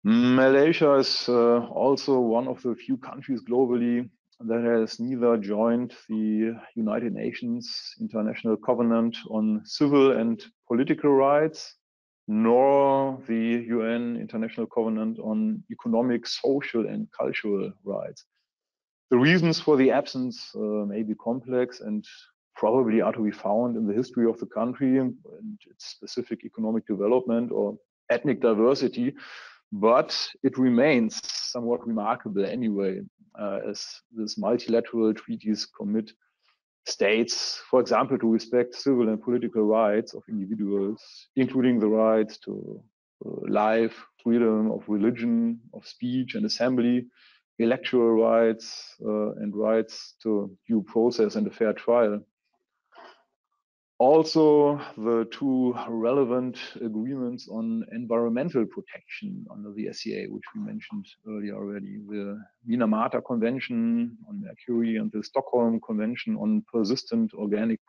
Malaysia is also one of the few countries globally that has neither joined the United Nations International Covenant on Civil and Political Rights, nor the UN International Covenant on Economic, Social and Cultural Rights. The reasons for the absence may be complex and probably are to be found in the history of the country and its specific economic development or ethnic diversity, but it remains somewhat remarkable anyway, as these multilateral treaties commit states, for example, to respect civil and political rights of individuals, including the right to life, freedom of religion, of speech and assembly, electoral rights, and rights to due process and a fair trial. Also, the 2 relevant agreements on environmental protection under the SCA, which we mentioned earlier already, the Minamata Convention on Mercury and the Stockholm Convention on persistent organic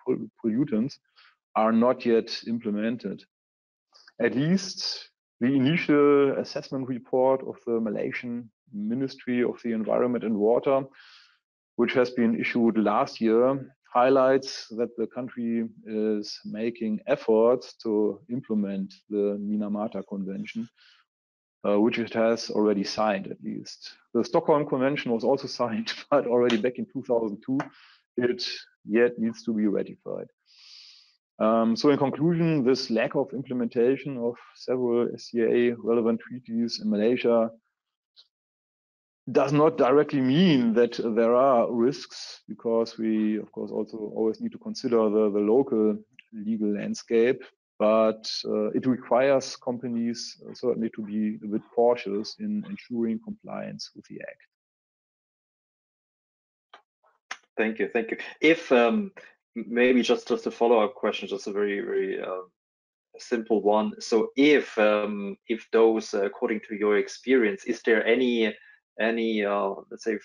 pollutants, are not yet implemented. At least the initial assessment report of the Malaysian Ministry of the Environment and Water, which has been issued last year, highlights that the country is making efforts to implement the Minamata Convention, which it has already signed at least. The Stockholm Convention was also signed, but already back in 2002, it yet needs to be ratified. So in conclusion, this lack of implementation of several SCA relevant treaties in Malaysia does not directly mean that there are risks, because we, of course, also always need to consider the local legal landscape, but it requires companies certainly to be a bit cautious in ensuring compliance with the Act. Thank you. If maybe just a follow-up question, just a very simple one. So if those, according to your experience, is there any let's say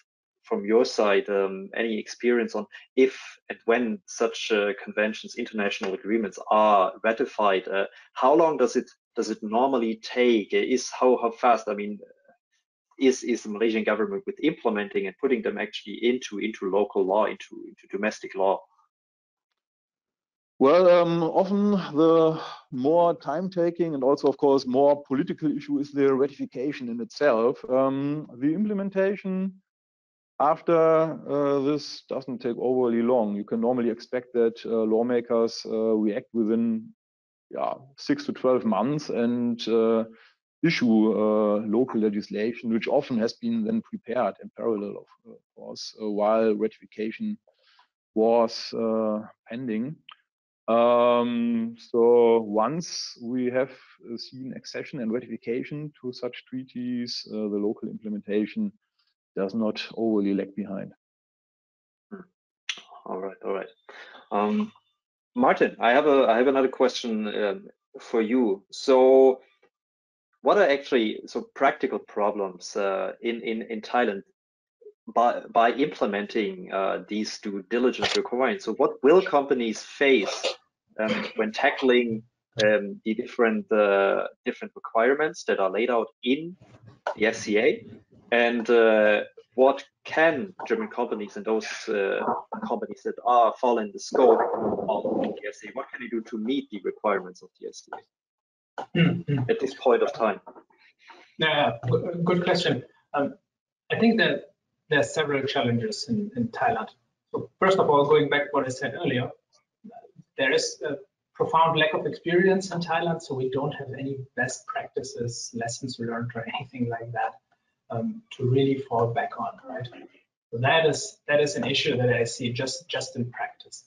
from your side, any experience on if and when such conventions, international agreements are ratified, how long does it normally take? How fast? I mean, is the Malaysian government with implementing and putting them actually into local law, into domestic law? Well, often the more time-taking and also, of course, more political issue is the ratification in itself. The implementation after this doesn't take overly long. You can normally expect that lawmakers react within 6 to 12 months and issue local legislation, which often has been then prepared in parallel, of course, while ratification was pending. So once we have seen accession and ratification to such treaties, the local implementation does not overly lag behind. All right. Martin, I have another question for you. So, what are actually practical problems in Thailand by implementing these due diligence requirements? So, what will companies face when tackling the different requirements that are laid out in the SCA, and what can German companies and those companies that fall in the scope of the SCA, what can they do to meet the requirements of the SCA at this point of time? Yeah, good question. I think that there are several challenges in Thailand. So first of all, going back to what I said earlier, there is a profound lack of experience in Thailand, so we don't have any best practices, lessons learned, or anything like that to really fall back on, right? So that is an issue that I see just in practice.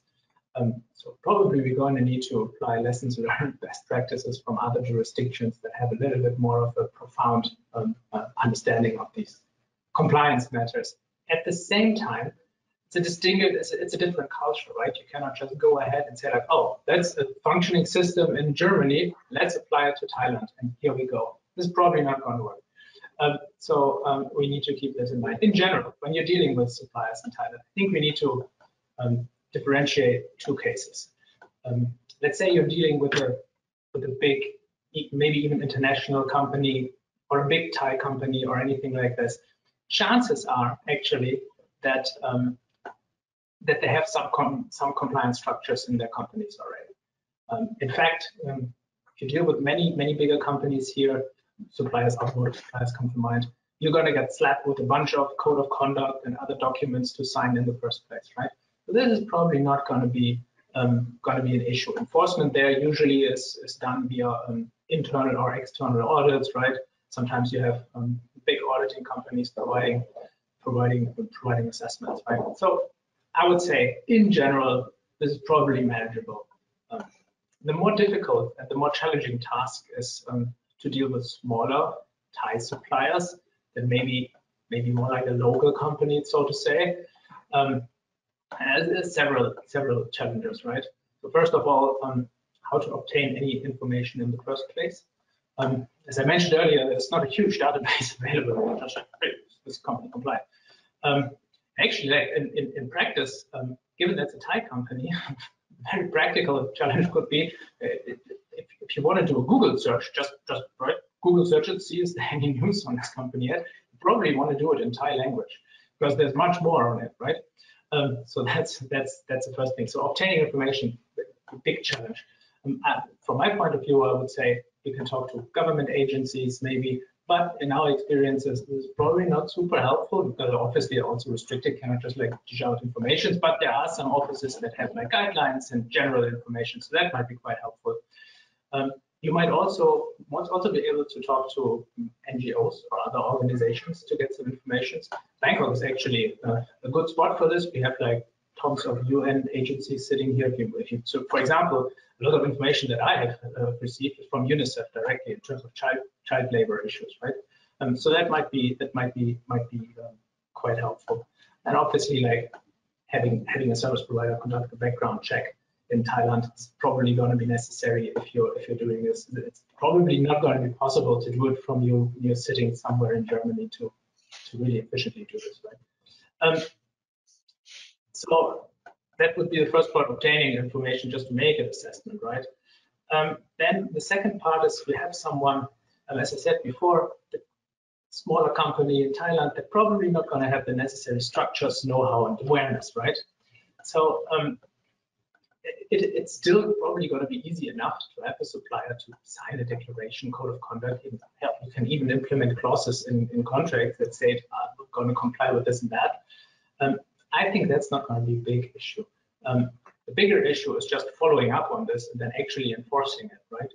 So probably we're going to need to apply lessons learned, best practices from other jurisdictions that have a little bit more of a profound understanding of these compliance matters. At the same time, it's a different culture, right? You cannot just go ahead and say like, oh, that's a functioning system in Germany, let's apply it to Thailand, and here we go. This is probably not going to work. So we need to keep this in mind. In general, when you're dealing with suppliers in Thailand, I think we need to differentiate two cases. Let's say you're dealing with a big, maybe even international company or a big Thai company or anything like this. Chances are actually that that they have some compliance structures in their companies already. In fact, if you deal with many bigger companies here, suppliers, automotive suppliers come to mind, you're going to get slapped with a bunch of code of conduct and other documents to sign in the first place, right? So this is probably not going to be an issue. Enforcement there usually is done via internal or external audits, right? Sometimes you have big auditing companies providing assessments, right? So I would say, in general, this is probably manageable. The more difficult and the more challenging task is to deal with smaller Thai suppliers that maybe more like a local company, so to say. There's several challenges, right? So first of all, how to obtain any information in the first place. As I mentioned earlier, there's not a huge database available. Just like, this company compliant. Actually, like in practice, given that's a Thai company, very practical challenge could be if you want to do a Google search, just right, Google search it, see is there any news on this company yet. You probably want to do it in Thai language because there's much more on it, right? So that's the first thing. So obtaining information, a big challenge. From my point of view, I would say you can talk to government agencies maybe, but in our experiences, it's probably not super helpful because obviously also restricted, cannot just like dish out information, but there are some offices that have like guidelines and general information, so that might be quite helpful. You might also be able to talk to NGOs or other organizations to get some information. Bangkok is actually a good spot for this. We have like tons of UN agencies sitting here. So, for example, a lot of information that I have received is from UNICEF directly in terms of child labor issues, right? So that might be quite helpful. And obviously, like having a service provider conduct a background check in Thailand is probably going to be necessary if you're doing this. It's probably not going to be possible to do it from you're sitting somewhere in Germany to really efficiently do this, right? So that would be the first part, obtaining information just to make an assessment, right? Then the second part is we have someone, as I said before, the smaller company in Thailand, they're probably not going to have the necessary structures, know-how, and awareness, right? So it's still probably going to be easy enough to have a supplier to sign a declaration, code of conduct. You can even implement clauses in contracts that say, we're going to comply with this and that. I think that's not going to be a big issue. The bigger issue is just following up on this and then actually enforcing it, right?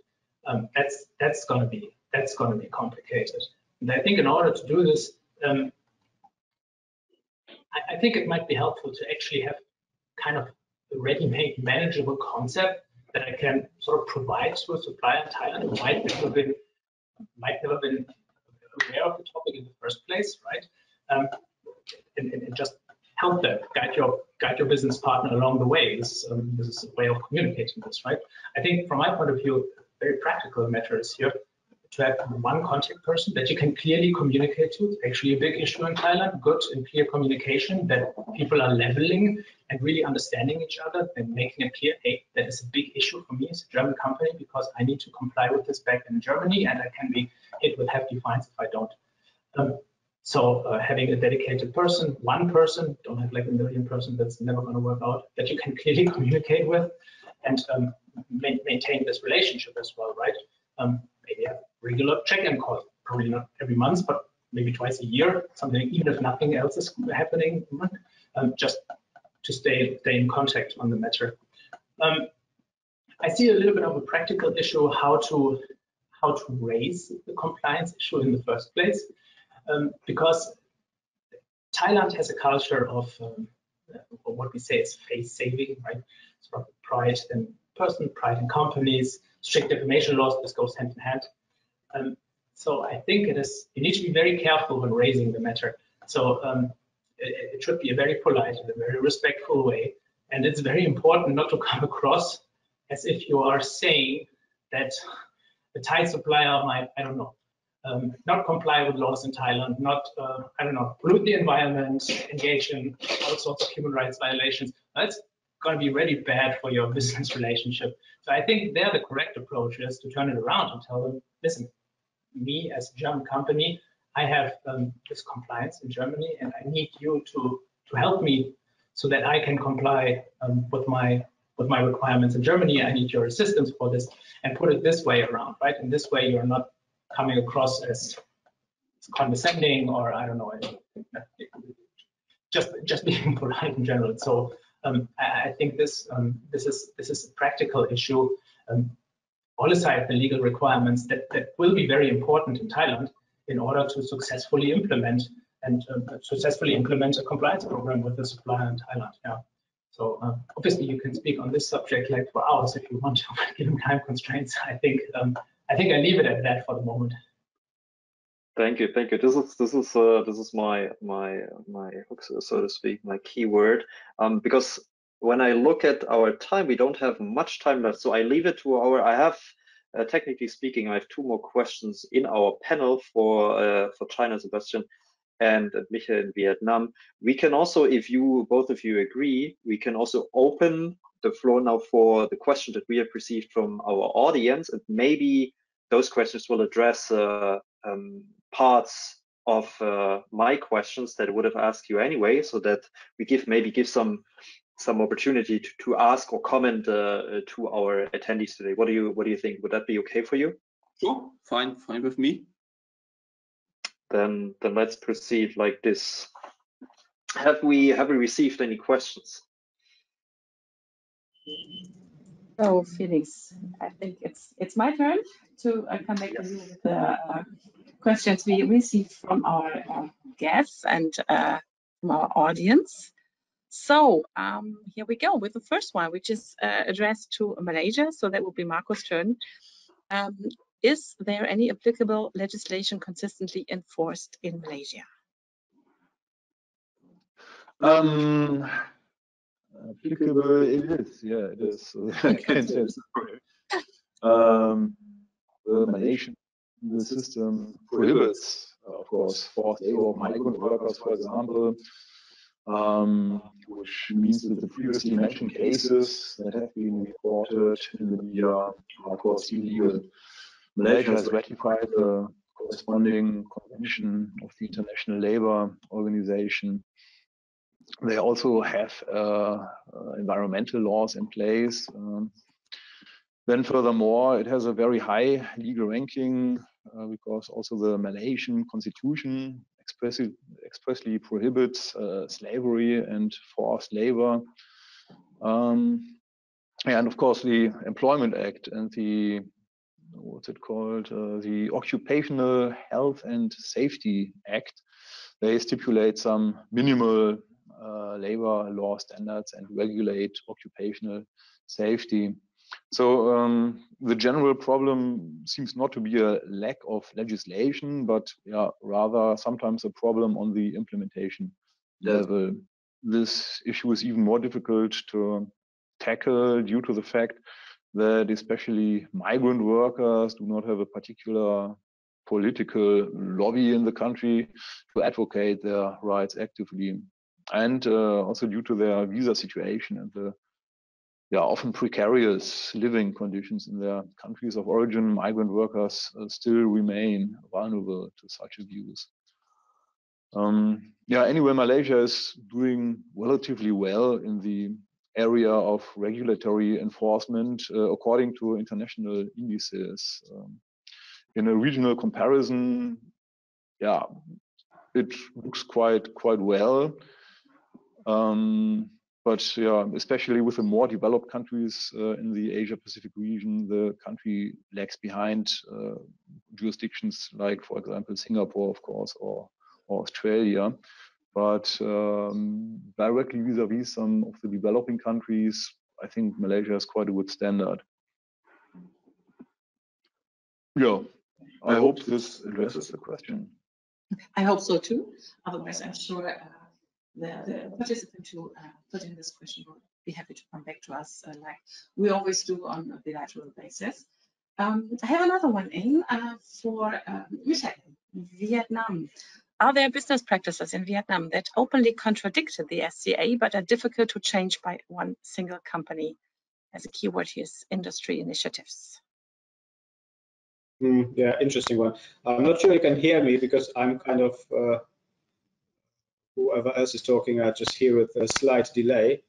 That's going to be complicated. And I think in order to do this, I think it might be helpful to actually have kind of a ready-made manageable concept that I can sort of provide to a supplier in Thailand who might never been aware of the topic in the first place, right? And just help them guide your business partner along the way. This is a way of communicating this, right? I think from my point of view, very practical matter is here to have one contact person that you can clearly communicate to. It's actually a big issue in Thailand. Good and clear communication, that people are leveling and really understanding each other and making it clear, hey, that is a big issue for me as a German company because I need to comply with this back in Germany and I can be hit with hefty fines if I don't. So having a dedicated person, one person, don't have like a million person, that's never going to work out, that you can clearly communicate with and maintain this relationship as well, right? Maybe have regular check-in calls, probably not every month, but maybe twice a year, something, even if nothing else is happening, just to stay in contact on the matter. I see a little bit of a practical issue how to raise the compliance issue in the first place. Because Thailand has a culture of what we say is face saving, right? Sort of pride in person, pride in companies, strict defamation laws. This goes hand in hand. So I think you need to be very careful when raising the matter. So it should be a very polite and a very respectful way, and it's very important not to come across as if you are saying that the Thai supplier might, I don't know, not comply with laws in Thailand, not, I don't know, pollute the environment, engage in all sorts of human rights violations. That's going to be really bad for your business relationship. So I think there the correct approach is to turn it around and tell them, listen, me as a German company, I have this compliance in Germany, and I need you to help me so that I can comply with my requirements in Germany. I need your assistance for this, and put it this way around, right? And this way you're not coming across as condescending, or I don't know, just being polite in general. So I think this is a practical issue. All aside the legal requirements that will be very important in Thailand in order to successfully implement a compliance program with the supplier in Thailand. Yeah. So obviously you can speak on this subject like for hours if you want to, given time constraints. I think I leave it at that for the moment. Thank you. This is my hook, so to speak, my keyword. Because when I look at our time, we don't have much time left, so I leave it to I have, technically speaking, I have 2 more questions in our panel for China, Sebastian, and Michael in Vietnam. We can also, if both of you agree, we can also open the floor now for the questions that we have received from our audience, and maybe those questions will address parts of my questions that I would have asked you anyway, so that we give some opportunity to ask or comment to our attendees today. What do you think? Would that be okay for you? Sure, fine with me. Then let's proceed like this. Have we received any questions? So Felix, I think it's my turn to come back to you with the questions we received from our guests and from our audience. So here we go with the first one, which is addressed to Malaysia. So that will be Markus' turn. Is there any applicable legislation consistently enforced in Malaysia? Applicable, it is. Yeah, it is. I can say it's the Malaysian system prohibits, of course, forced labor of migrant workers, for example, which means that the previously mentioned cases that have been reported in the media are, of course, illegal. Malaysia has ratified the corresponding convention of the International Labour Organization, They also have environmental laws in place. Then furthermore, it has a very high legal ranking because also the Malaysian constitution expressly prohibits slavery and forced labor. And of course, the Employment Act and the, what's it called, the Occupational Health and Safety Act, they stipulate some minimal labor law standards and regulate occupational safety. So the general problem seems not to be a lack of legislation, but rather sometimes a problem on the implementation level. This issue is even more difficult to tackle due to the fact that especially migrant workers do not have a particular political lobby in the country to advocate their rights actively, and also due to their visa situation and the often precarious living conditions in their countries of origin, migrant workers still remain vulnerable to such abuse. Anyway, Malaysia is doing relatively well in the area of regulatory enforcement according to international indices. In a regional comparison, it looks quite well. But especially with the more developed countries in the Asia-Pacific region, the country lags behind jurisdictions like, for example, Singapore, of course, or Australia. But directly vis-a-vis some of the developing countries, I think Malaysia has quite a good standard. I hope this addresses the question. I hope so too. Otherwise, I'm sure the participant who put in this question will be happy to come back to us like we always do on a bilateral basis. I have another one in for Vietnam. Are there business practices in Vietnam that openly contradict the SCA but are difficult to change by one single company? As a keyword here is industry initiatives. Interesting one. I'm not sure you can hear me because I'm kind of, whoever else is talking, I just hear with a slight delay.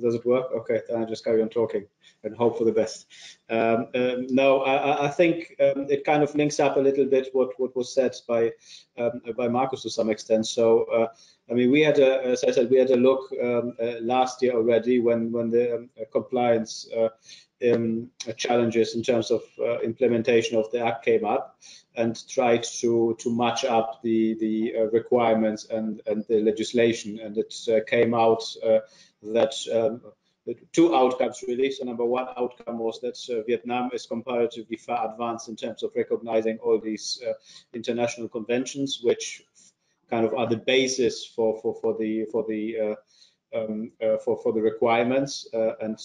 Does it work? Okay, then I just carry on talking and hope for the best. No, I think it kind of links up a little bit what was said by Markus to some extent. So, I mean, we had, as I said, we had a look last year already when the compliance challenges in terms of implementation of the act came up, and tried to match up the requirements and the legislation, and it came out that two outcomes really. So number one outcome was that Vietnam is comparatively far advanced in terms of recognizing all these international conventions, which kind of are the basis for the requirements and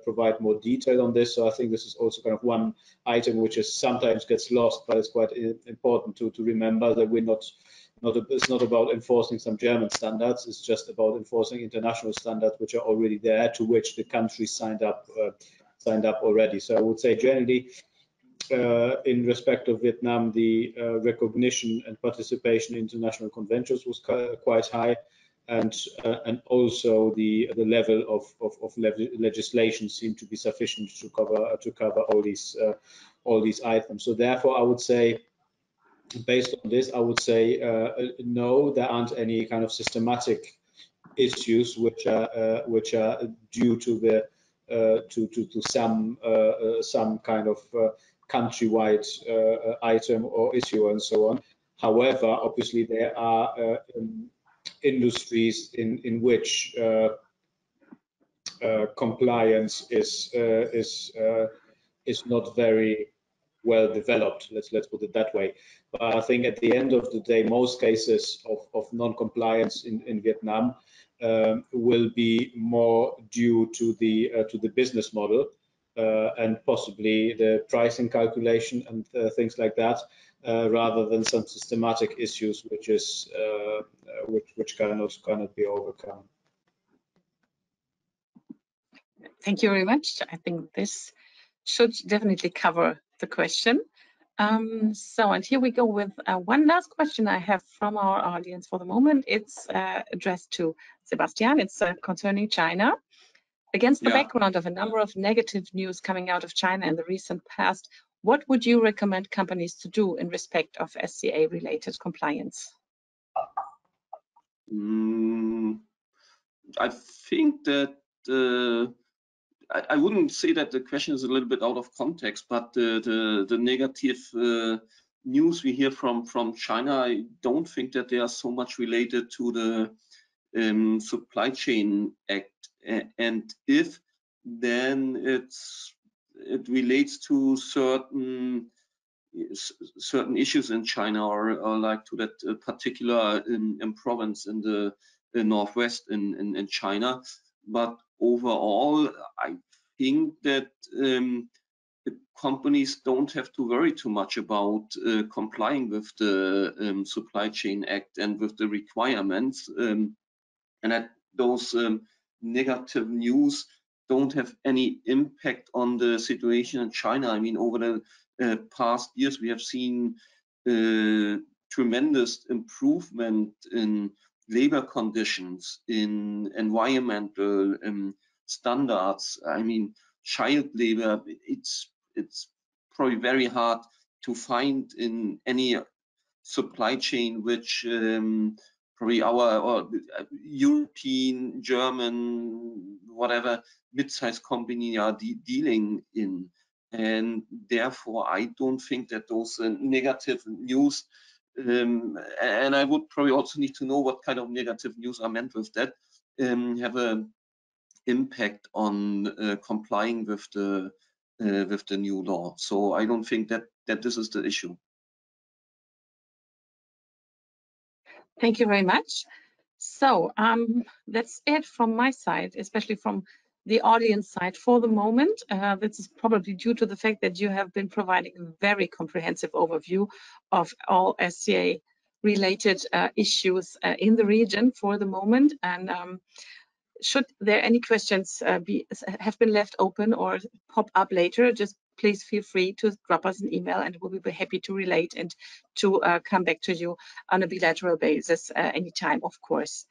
provide more detail on this. So I think this is also kind of one item which is sometimes gets lost, but it's quite important to remember that we're it's not about enforcing some German standards. It's just about enforcing international standards which are already there, to which the country signed up already. So I would say generally, in respect of Vietnam, the recognition and participation in international conventions was quite high. And also the level of legislation seemed to be sufficient to cover all these items. So therefore, I would say, based on this, I would say no, there aren't any kind of systematic issues which are due to the to some kind of countrywide item or issue and so on. However, obviously there are industries in which compliance is not very well developed. Let's put it that way. But I think at the end of the day, most cases of non-compliance in Vietnam will be more due to the business model and possibly the pricing calculation and things like that, rather than some systematic issues which cannot be overcome. Thank you very much. I think this should definitely cover the question. And here we go with one last question I have from our audience for the moment. It's addressed to Sebastian. It's concerning China. Against the background of a number of negative news coming out of China in the recent past, what would you recommend companies to do in respect of SCA-related compliance? I think that I wouldn't say that the question is a little bit out of context, but the negative news we hear from China, I don't think that they are so much related to the Supply Chain Act, and if then it relates to certain issues in China, or like to that particular province in the northwest in China. But overall, I think that the companies don't have to worry too much about complying with the Supply Chain Act and with the requirements, and that those negative news don't have any impact on the situation in China. I mean, over the past years, we have seen tremendous improvement in labor conditions, in environmental standards. I mean, child labor, it's probably very hard to find in any supply chain which probably our or European, German, whatever mid-sized company are dealing in. And therefore, I don't think that those negative news, and I would probably also need to know what kind of negative news are meant with that, have an impact on complying with the new law. So I don't think that this is the issue. Thank you very much. So that's it from my side, especially from the audience side for the moment. This is probably due to the fact that you have been providing a very comprehensive overview of all SCA-related issues in the region for the moment. And should there any questions have been left open or pop up later, just please feel free to drop us an email and we'll be happy to relate and to come back to you on a bilateral basis anytime, of course.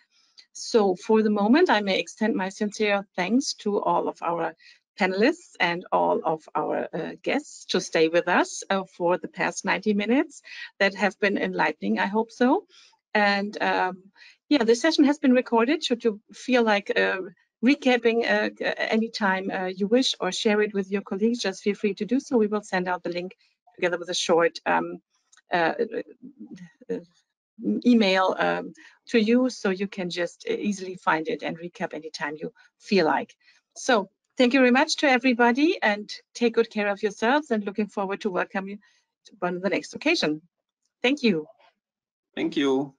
So for the moment, I may extend my sincere thanks to all of our panelists and all of our guests to stay with us for the past 90 minutes that have been enlightening, I hope so. And yeah, the session has been recorded. Should you feel like recapping anytime you wish or share it with your colleagues, just feel free to do so. We will send out the link together with a short email to you, so you can just easily find it and recap anytime you feel like. So thank you very much to everybody and take good care of yourselves, and looking forward to welcome you on the next occasion. Thank you. Thank you.